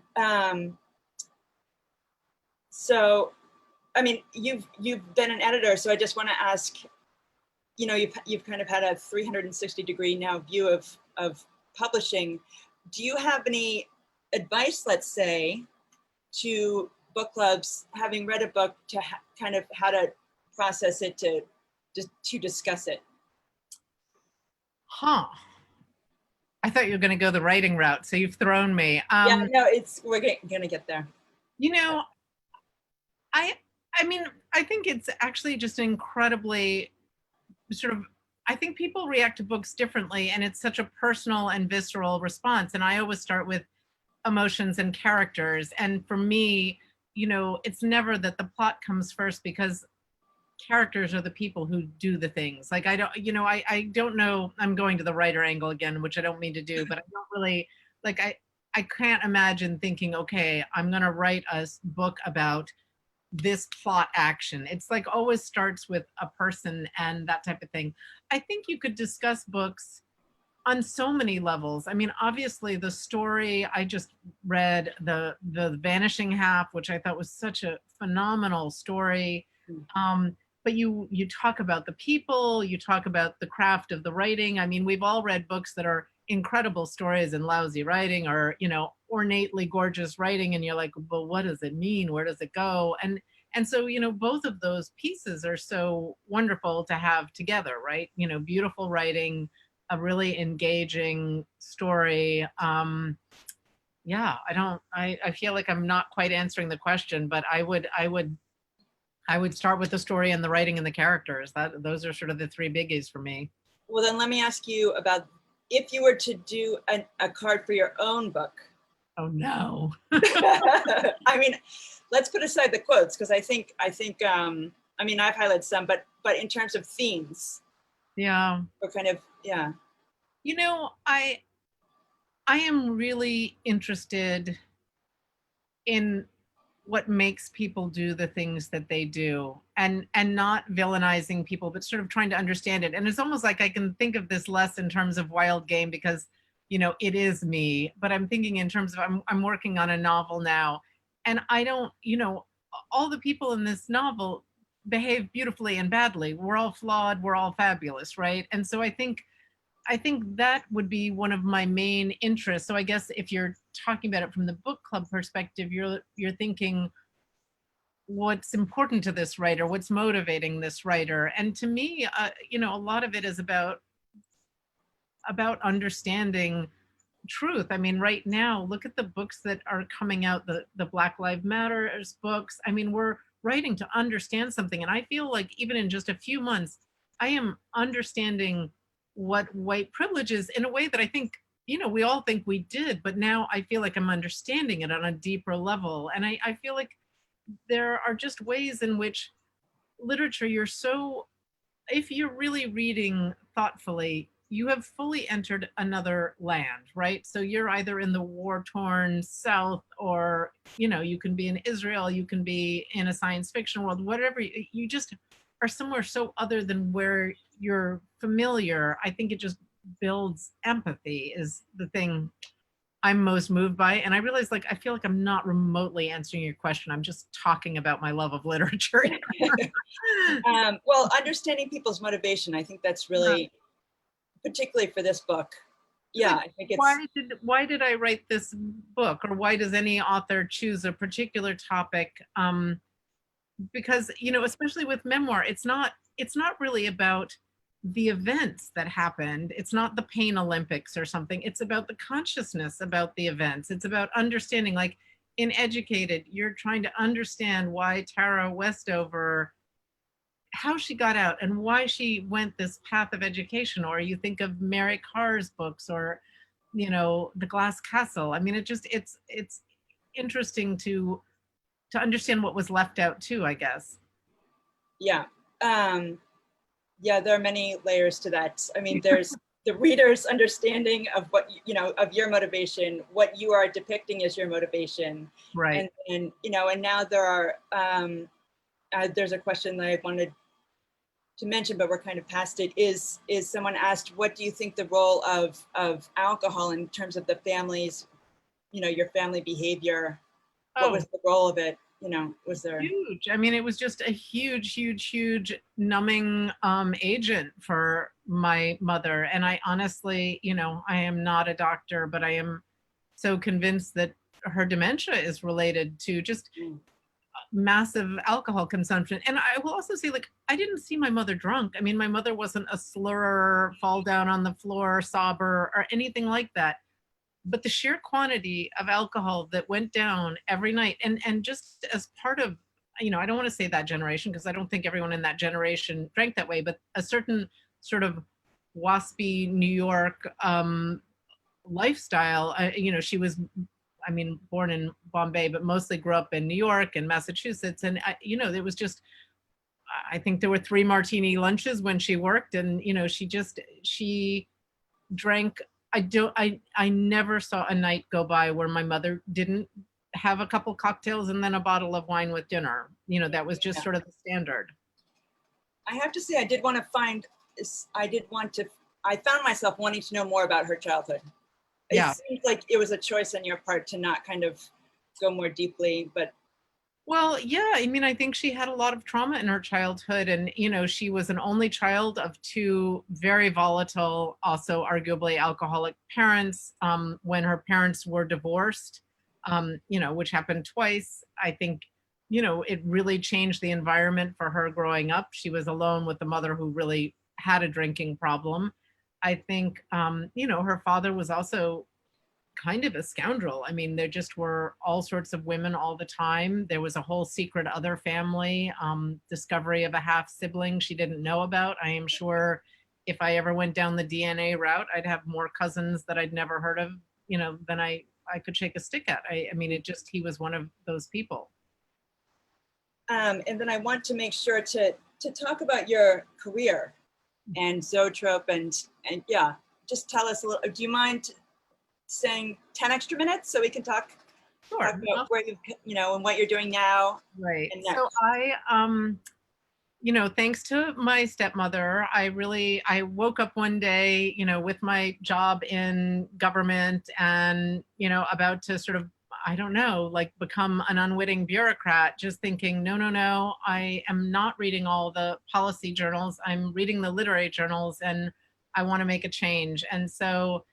So, I mean, you've been an editor, so I just want to ask, you've kind of had a 360-degree now view of publishing. Do you have any advice, let's say, to book clubs, having read a book, to kind of how to process it, to discuss it? I thought you were going to go the writing route, so you've thrown me. Yeah, no, we're going to get there. I mean, I think it's actually just incredibly I think people react to books differently, and it's such a personal and visceral response. And I always start with emotions and characters. And for me, it's never that the plot comes first, because characters are the people who do the things. Like, I don't know, I'm going to the writer angle again, which I don't mean to do, but I don't really, like, I can't imagine thinking, okay, I'm going to write a book about this plot action. It's like always starts with a person and that type of thing. I think you could discuss books on so many levels. I mean, obviously the story, I just read the Vanishing Half, which I thought was such a phenomenal story. But you talk about the people, you talk about the craft of the writing. I mean, we've all read books that are incredible stories and lousy writing, or, ornately gorgeous writing. And you're like, well, what does it mean? Where does it go? And so, both of those pieces are so wonderful to have together, right? Beautiful writing, a really engaging story. I feel like I'm not quite answering the question, but I would start with the story and the writing and the characters. Those are sort of the 3 biggies for me. Well, then let me ask you about, if you were to do a card for your own book. Oh no. I mean, let's put aside the quotes, because I think I've highlighted some, but in terms of themes. Yeah. Or kind of, yeah. I am really interested in what makes people do the things that they do, and not villainizing people, but sort of trying to understand it. And it's almost like I can think of this less in terms of Wild Game, because it is me, but I'm thinking in terms of, I'm working on a novel now, and I don't, all the people in this novel behave beautifully and badly. We're all flawed, we're all fabulous, right? And so I think that would be one of my main interests. So I guess if you're talking about it from the book club perspective, you're thinking, what's important to this writer, what's motivating this writer. And to me, a lot of it is about understanding truth. I mean, right now, look at the books that are coming out, the Black Lives Matters books. I mean, we're writing to understand something. And I feel like even in just a few months, I am understanding what white privilege is in a way that I think, we all think we did, but now I feel like I'm understanding it on a deeper level. And I feel like there are just ways in which literature, if you're really reading thoughtfully, you have fully entered another land, right? So you're either in the war-torn South, or, you can be in Israel, you can be in a science fiction world, whatever. You just are somewhere so other than where you're familiar. I think it just builds empathy is the thing I'm most moved by. And I realize, I feel like I'm not remotely answering your question. I'm just talking about my love of literature. Well, understanding people's motivation, I think that's really, particularly for this book. Yeah, I think it's. Why did I write this book, or why does any author choose a particular topic? Because, especially with memoir, it's not really about the events that happened. It's not the Pain Olympics or something. It's about the consciousness about the events. It's about understanding, like in Educated, you're trying to understand why Tara Westover, how she got out and why she went this path of education. Or you think of Mary Karr's books, or, The Glass Castle. I mean, it's interesting to understand what was left out too, I guess. Yeah. Yeah, there are many layers to that. I mean, there's the reader's understanding of what, of your motivation, what you are depicting as your motivation. Right. And now there are, there's a question that I wanted to mention, but we're kind of past it, is someone asked, what do you think the role of alcohol in terms of the family's, your family behavior? What was the role of it? Was there? Huge. I mean, it was just a huge numbing agent for my mother. And I honestly, I am not a doctor, but I am so convinced that her dementia is related to just massive alcohol consumption. And I will also say, I didn't see my mother drunk. I mean, my mother wasn't a slurrer, fall down on the floor, sobber, or anything like that. But the sheer quantity of alcohol that went down every night, and just as part of, I don't want to say that generation, because I don't think everyone in that generation drank that way, but a certain sort of waspy New York lifestyle. She was, born in Bombay, but mostly grew up in New York and Massachusetts. And, it was just, I think there were 3 martini lunches when she worked. And, she drank. I never saw a night go by where my mother didn't have a couple cocktails and then a bottle of wine with dinner. That was just sort of the standard. I have to say, I found myself wanting to know more about her childhood. It seems like it was a choice on your part to not kind of go more deeply, but. Well, yeah, I think she had a lot of trauma in her childhood, and, she was an only child of 2 very volatile, also arguably alcoholic parents. When her parents were divorced, which happened twice, I think, it really changed the environment for her growing up. She was alone with a mother who really had a drinking problem. I think, her father was also kind of a scoundrel. I mean, there just were all sorts of women all the time. There was a whole secret other family, discovery of a half sibling she didn't know about. I am sure if I ever went down the DNA route, I'd have more cousins that I'd never heard of, than I could shake a stick at. He was one of those people. And then I want to make sure to talk about your career and Zoetrope, and yeah, just tell us a little. Do you mind saying 10 extra minutes so we can talk about where and what you're doing now? Right. So I, thanks to my stepmother, I woke up one day, with my job in government and, about to sort of, I don't know, become an unwitting bureaucrat, just thinking, no, I am not reading all the policy journals. I'm reading the literary journals, and I want to make a change. And so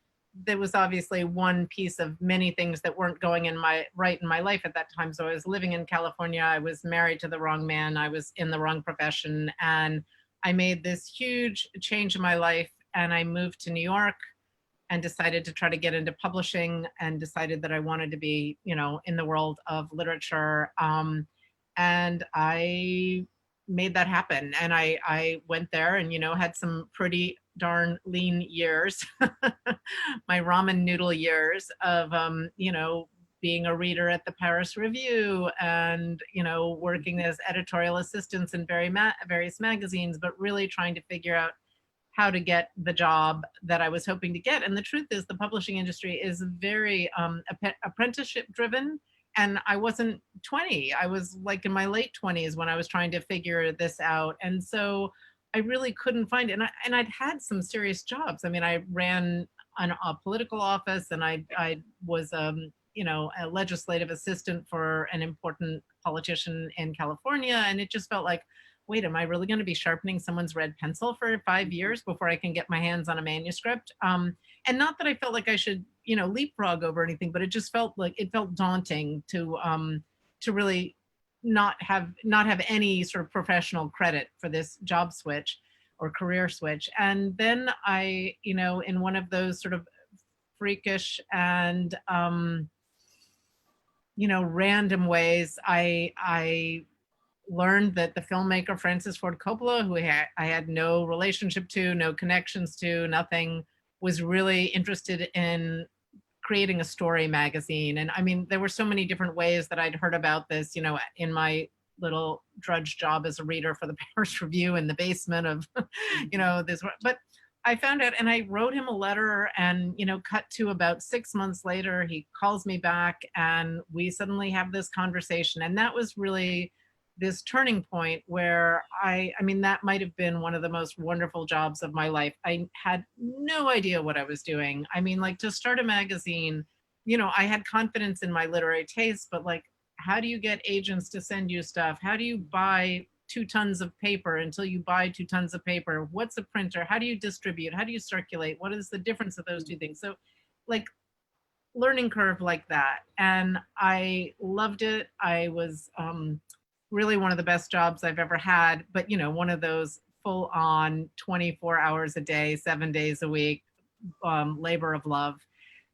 there was obviously one piece of many things that weren't going in my life at that time. So I was living in California. I was married to the wrong man. I was in the wrong profession, and I made this huge change in my life. And I moved to New York and decided to try to get into publishing, and decided that I wanted to be, in the world of literature. And I made that happen. And I went there and, had some pretty darn lean years, my ramen noodle years of, being a reader at the Paris Review and, working as editorial assistants in various magazines, but really trying to figure out how to get the job that I was hoping to get. And the truth is, the publishing industry is very apprenticeship driven. And I wasn't 20. I was like in my late 20s when I was trying to figure this out. And so I really couldn't find it. And I'd had some serious jobs. I mean, I ran a political office, and I was, a legislative assistant for an important politician in California. And it just felt like, wait, am I really going to be sharpening someone's red pencil for 5 years before I can get my hands on a manuscript? And not that I felt like I should, leapfrog over anything, but it just felt daunting to really not have any sort of professional credit for this job switch or career switch. And then I, in one of those sort of freakish and random ways, I learned that the filmmaker Francis Ford Coppola, who I had no relationship to, no connections to, nothing, was really interested in creating a story magazine. And I mean, there were so many different ways that I'd heard about this, in my little drudge job as a reader for the Paris Review in the basement of, this. But I found out, and I wrote him a letter, and, cut to about 6 months later, he calls me back, and we suddenly have this conversation. And that was really this turning point where I mean, that might have been one of the most wonderful jobs of my life. I had no idea what I was doing. I mean, like, to start a magazine, I had confidence in my literary taste, but like, how do you get agents to send you stuff? How do you buy 2 tons of paper until you buy 2 tons of paper? What's a printer? How do you distribute? How do you circulate? What is the difference of those two things? So, like, learning curve like that. And I loved it. I was, really one of the best jobs I've ever had, but one of those full on 24 hours a day, 7 days a week, labor of love.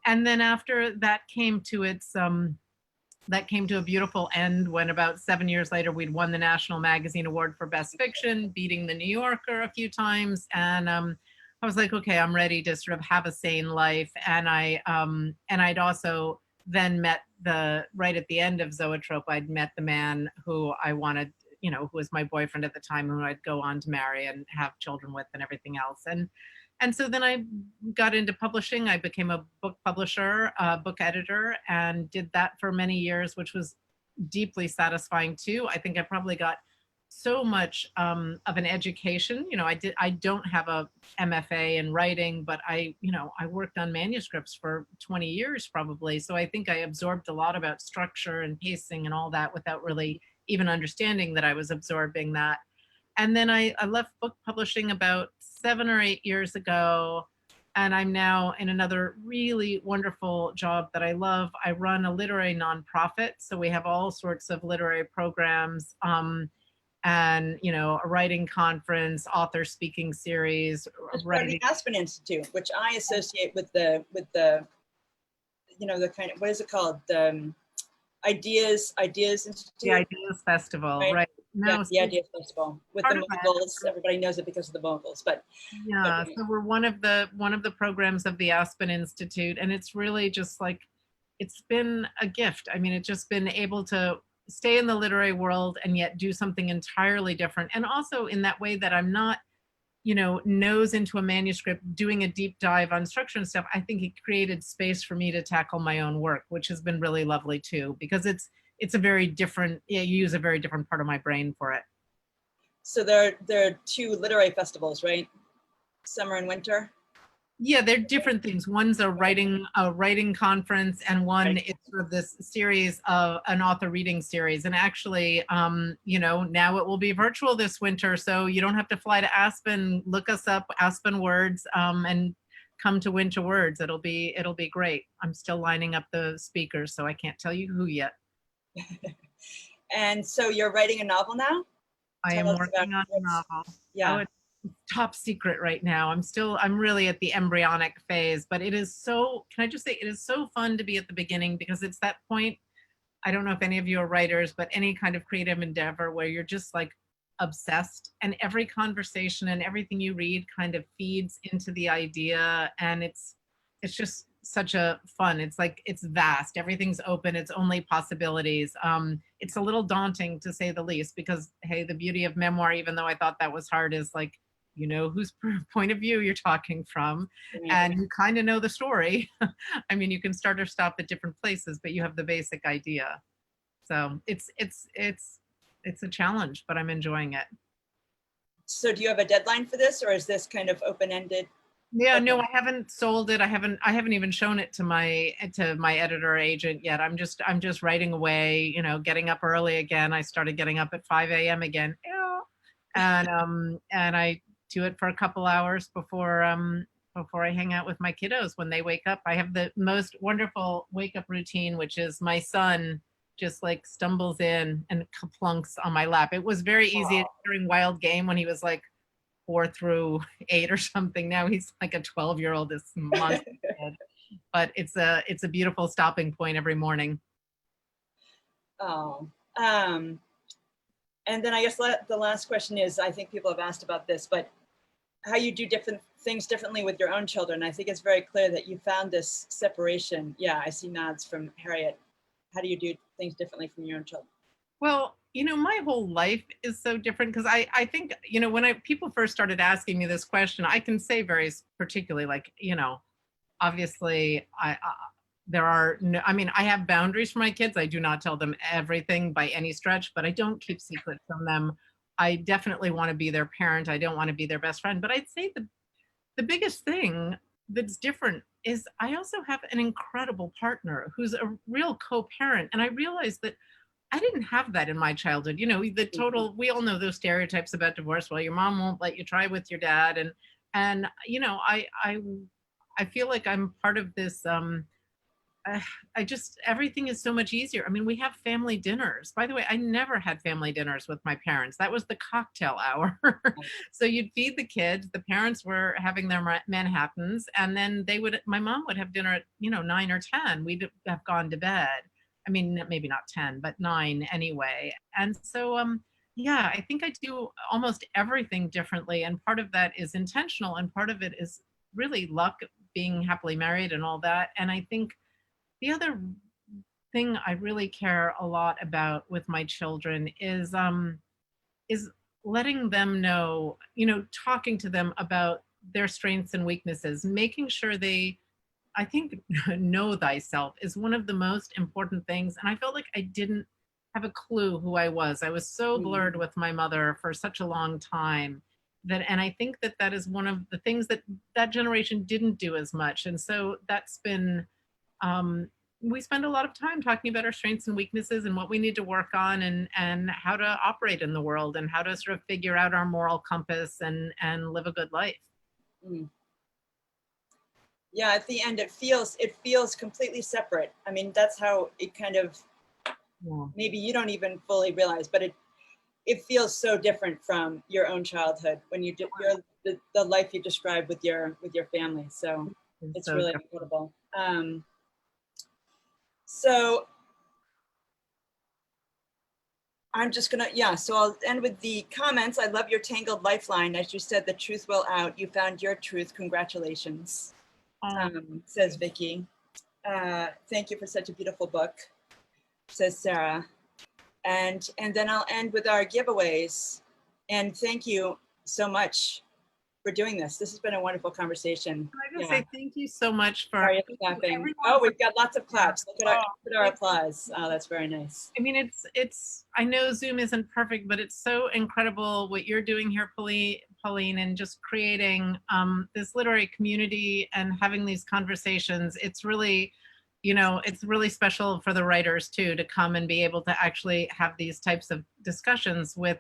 And then after that came to a beautiful end when about 7 years later, we'd won the National Magazine Award for Best Fiction, beating the New Yorker a few times. And I was like, okay, I'm ready to sort of have a sane life. And I'd also then met right at the end of Zoetrope, I'd met the man who I wanted, who was my boyfriend at the time, who I'd go on to marry and have children with and everything else. And so then I got into publishing. I became a book publisher, book editor, and did that for many years, which was deeply satisfying too. I think I probably got so much of an education. I don't have a MFA in writing, but I worked on manuscripts for 20 years probably. So I think I absorbed a lot about structure and pacing and all that without really even understanding that I was absorbing that. And then I left book publishing about 7 or 8 years ago. And I'm now in another really wonderful job that I love. I run a literary nonprofit. So we have all sorts of literary programs. And a writing conference, author speaking series, writing. The Aspen Institute, which I associate with the the kind of, what is it called, the Ideas Institute, the Ideas Festival, right? No, yeah, the Ideas Festival with the moguls. Everybody knows it because of the moguls, but yeah. So we're one of the programs of the Aspen Institute, and it's really just like, it's been a gift. I mean, it's just been able to stay in the literary world and yet do something entirely different. And also in that way that I'm not, nose into a manuscript, doing a deep dive on structure and stuff. I think it created space for me to tackle my own work, which has been really lovely too, because it's a very different, you use a very different part of my brain for it. So there are 2 literary festivals, right? Summer and winter? Yeah, they're different things. One's a writing conference, and one is sort of this series of an author reading series. And actually, now it will be virtual this winter, so you don't have to fly to Aspen. Look us up, Aspen Words, and come to Winter Words. It'll be great. I'm still lining up the speakers, so I can't tell you who yet. And so you're writing a novel now? I Tell am us about working on a novel. Yeah. Oh, it's top secret right now. I'm really at the embryonic phase, but it is so, can I just say, it is so fun to be at the beginning, because it's that point. I don't know if any of you are writers, but any kind of creative endeavor where you're just like obsessed, and every conversation and everything you read kind of feeds into the idea, and it's just such a fun. It's like, it's vast, everything's open, it's only possibilities. It's a little daunting, to say the least, because hey, the beauty of memoir, even though I thought that was hard, is like, you know whose point of view you're talking from, and you kind of know the story. I mean, you can start or stop at different places, but you have the basic idea. So it's a challenge, but I'm enjoying it. So do you have a deadline for this, or is this kind of open-ended? Yeah, Okay. no, I haven't sold it. I haven't even shown it to my editor agent yet. I'm just writing away, getting up early again. I started getting up at 5 a.m. again. Ew. And I do it for a couple hours before I hang out with my kiddos when they wake up. I have the most wonderful wake up routine, which is my son just like stumbles in and plunks on my lap. It was very easy during Wild Game when he was like 4 through 8 or something. Now he's like a 12-year-old, this monster kid. But it's a beautiful stopping point every morning. Oh, and then I guess the last question is, I think people have asked about this, but how you do different things differently with your own children. I think it's very clear that you found this separation. Yeah, I see nods from Harriet. How do you do things differently from your own children? Well, my whole life is so different, because I think, when people first started asking me this question, I can say very particularly, like, obviously there are no, I mean, I have boundaries for my kids. I do not tell them everything by any stretch, but I don't keep secrets from them. I definitely want to be their parent. I don't want to be their best friend. But I'd say the biggest thing that's different is I also have an incredible partner who's a real co-parent. And I realized that I didn't have that in my childhood. The total, we all know those stereotypes about divorce. Well, your mom won't let you try with your dad. And I feel like I'm part of this, I just, everything is so much easier. I mean, we have family dinners. By the way, I never had family dinners with my parents. That was the cocktail hour. So you'd feed the kids, the parents were having their Manhattans, and then my mom would have dinner at, 9 or 10. We'd have gone to bed. I mean, maybe not 10, but 9 anyway. And so, yeah, I think I do almost everything differently. And part of that is intentional, and part of it is really luck, being happily married and all that. And I think the other thing I really care a lot about with my children is letting them know, talking to them about their strengths and weaknesses, making sure they, I think, know thyself is one of the most important things. And I felt like I didn't have a clue who I was. I was so blurred with my mother for such a long time and I think that is one of the things that generation didn't do as much. And so that's been, we spend a lot of time talking about our strengths and weaknesses and what we need to work on, and how to operate in the world, and how to sort of figure out our moral compass and live a good life. Yeah, at the end, it feels completely separate. I mean, that's how it kind of, maybe you don't even fully realize, but it feels so different from your own childhood when you do the life you describe with your family. So it's so really incredible. So I'm just gonna, so I'll end with the comments. I love your tangled lifeline. As you said, the truth will out. You found your truth. Congratulations, says Vicky. Thank you for such a beautiful book, says Sarah. And then I'll end with our giveaways. And thank you so much for doing this. This has been a wonderful conversation. Can I just say thank you so much for clapping. Oh, we've got lots of claps. Look at our applause. Oh, that's very nice. I mean, it's I know Zoom isn't perfect, but it's so incredible what you're doing here, Pauline, and just creating this literary community and having these conversations. It's really, it's really special for the writers too, to come and be able to actually have these types of discussions with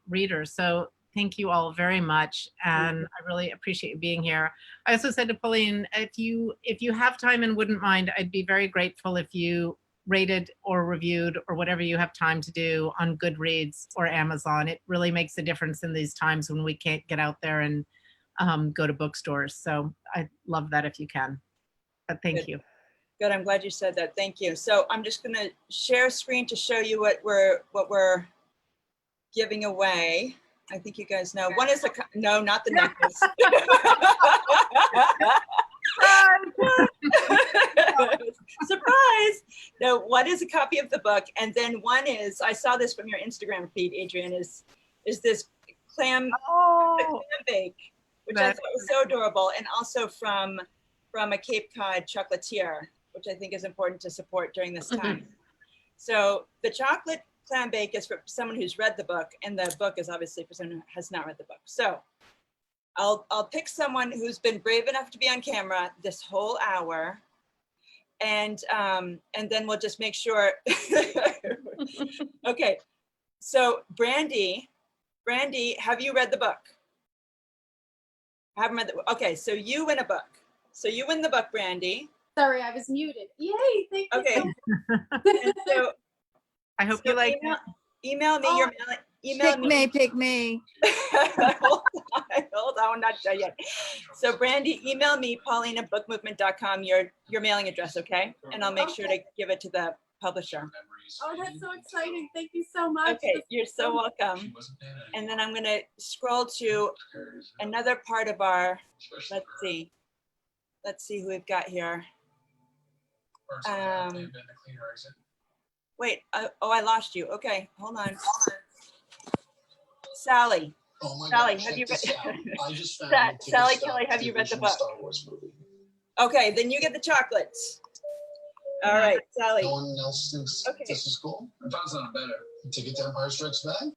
readers. So thank you all very much, and I really appreciate you being here. I also said to Pauline, if you have time and wouldn't mind, I'd be very grateful if you rated or reviewed or whatever you have time to do on Goodreads or Amazon. It really makes a difference in these times when we can't get out there and go to bookstores. So I'd love that if you can. But thank you. Good. I'm glad you said that. Thank you. So I'm just going to share screen to show you what we're giving away. I think you guys know. One is no, not the necklace. Surprise! No, one is a copy of the book, and then one is, I saw this from your Instagram feed, Adrienne, is this clam bake, which I thought was so adorable, and also from a Cape Cod chocolatier, which I think is important to support during this time. So the chocolate clam bake is for someone who's read the book, and the book is obviously for someone who has not read the book. So I'll pick someone who's been brave enough to be on camera this whole hour, and then we'll just make sure. Okay, so Brandy, have you read the book? Haven't read the, okay, so you win a book. So you win the book, Brandy. Sorry, I was muted. Yay, thank you. Okay. And so I hope you like email me your email Pick me. Hold on, I'm not done yet. So Brandy, email me, Pauline@bookmovement.com, your mailing address, okay? And I'll make sure to give it to the publisher. Oh, that's so exciting. Thank you so much. Okay, you're so welcome. And then I'm going to scroll to another part of our, let's see who we've got here. Wait, oh, I lost you. Okay, hold on. Sally. Oh my Sally, God, have you check this read? out. I just found Sally Kelly, have you read the book? Star Wars movie. Okay, then you get the chocolates. All right, Sally. No one else thinks this is cool? I found something better. Ticket to Empire Strikes Back?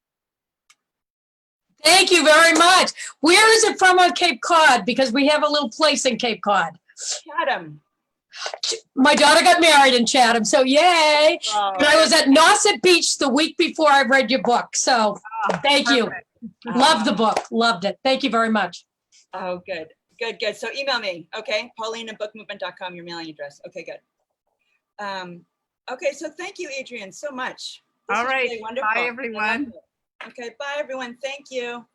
Thank you very much. Where is it from on Cape Cod? Because we have a little place in Cape Cod. Chatham. My daughter got married in Chatham, so yay. Oh. And I was at Nauset Beach the week before I read your book. So thank you. Love the book. Loved it. Thank you very much. Oh, good. Good, good. So email me, okay? Pauline@bookmovement.com, your mailing address. Okay, good. Okay, so thank you, Adrienne, so much. This all right. really wonderful. Bye, everyone. Okay, bye, everyone. Thank you.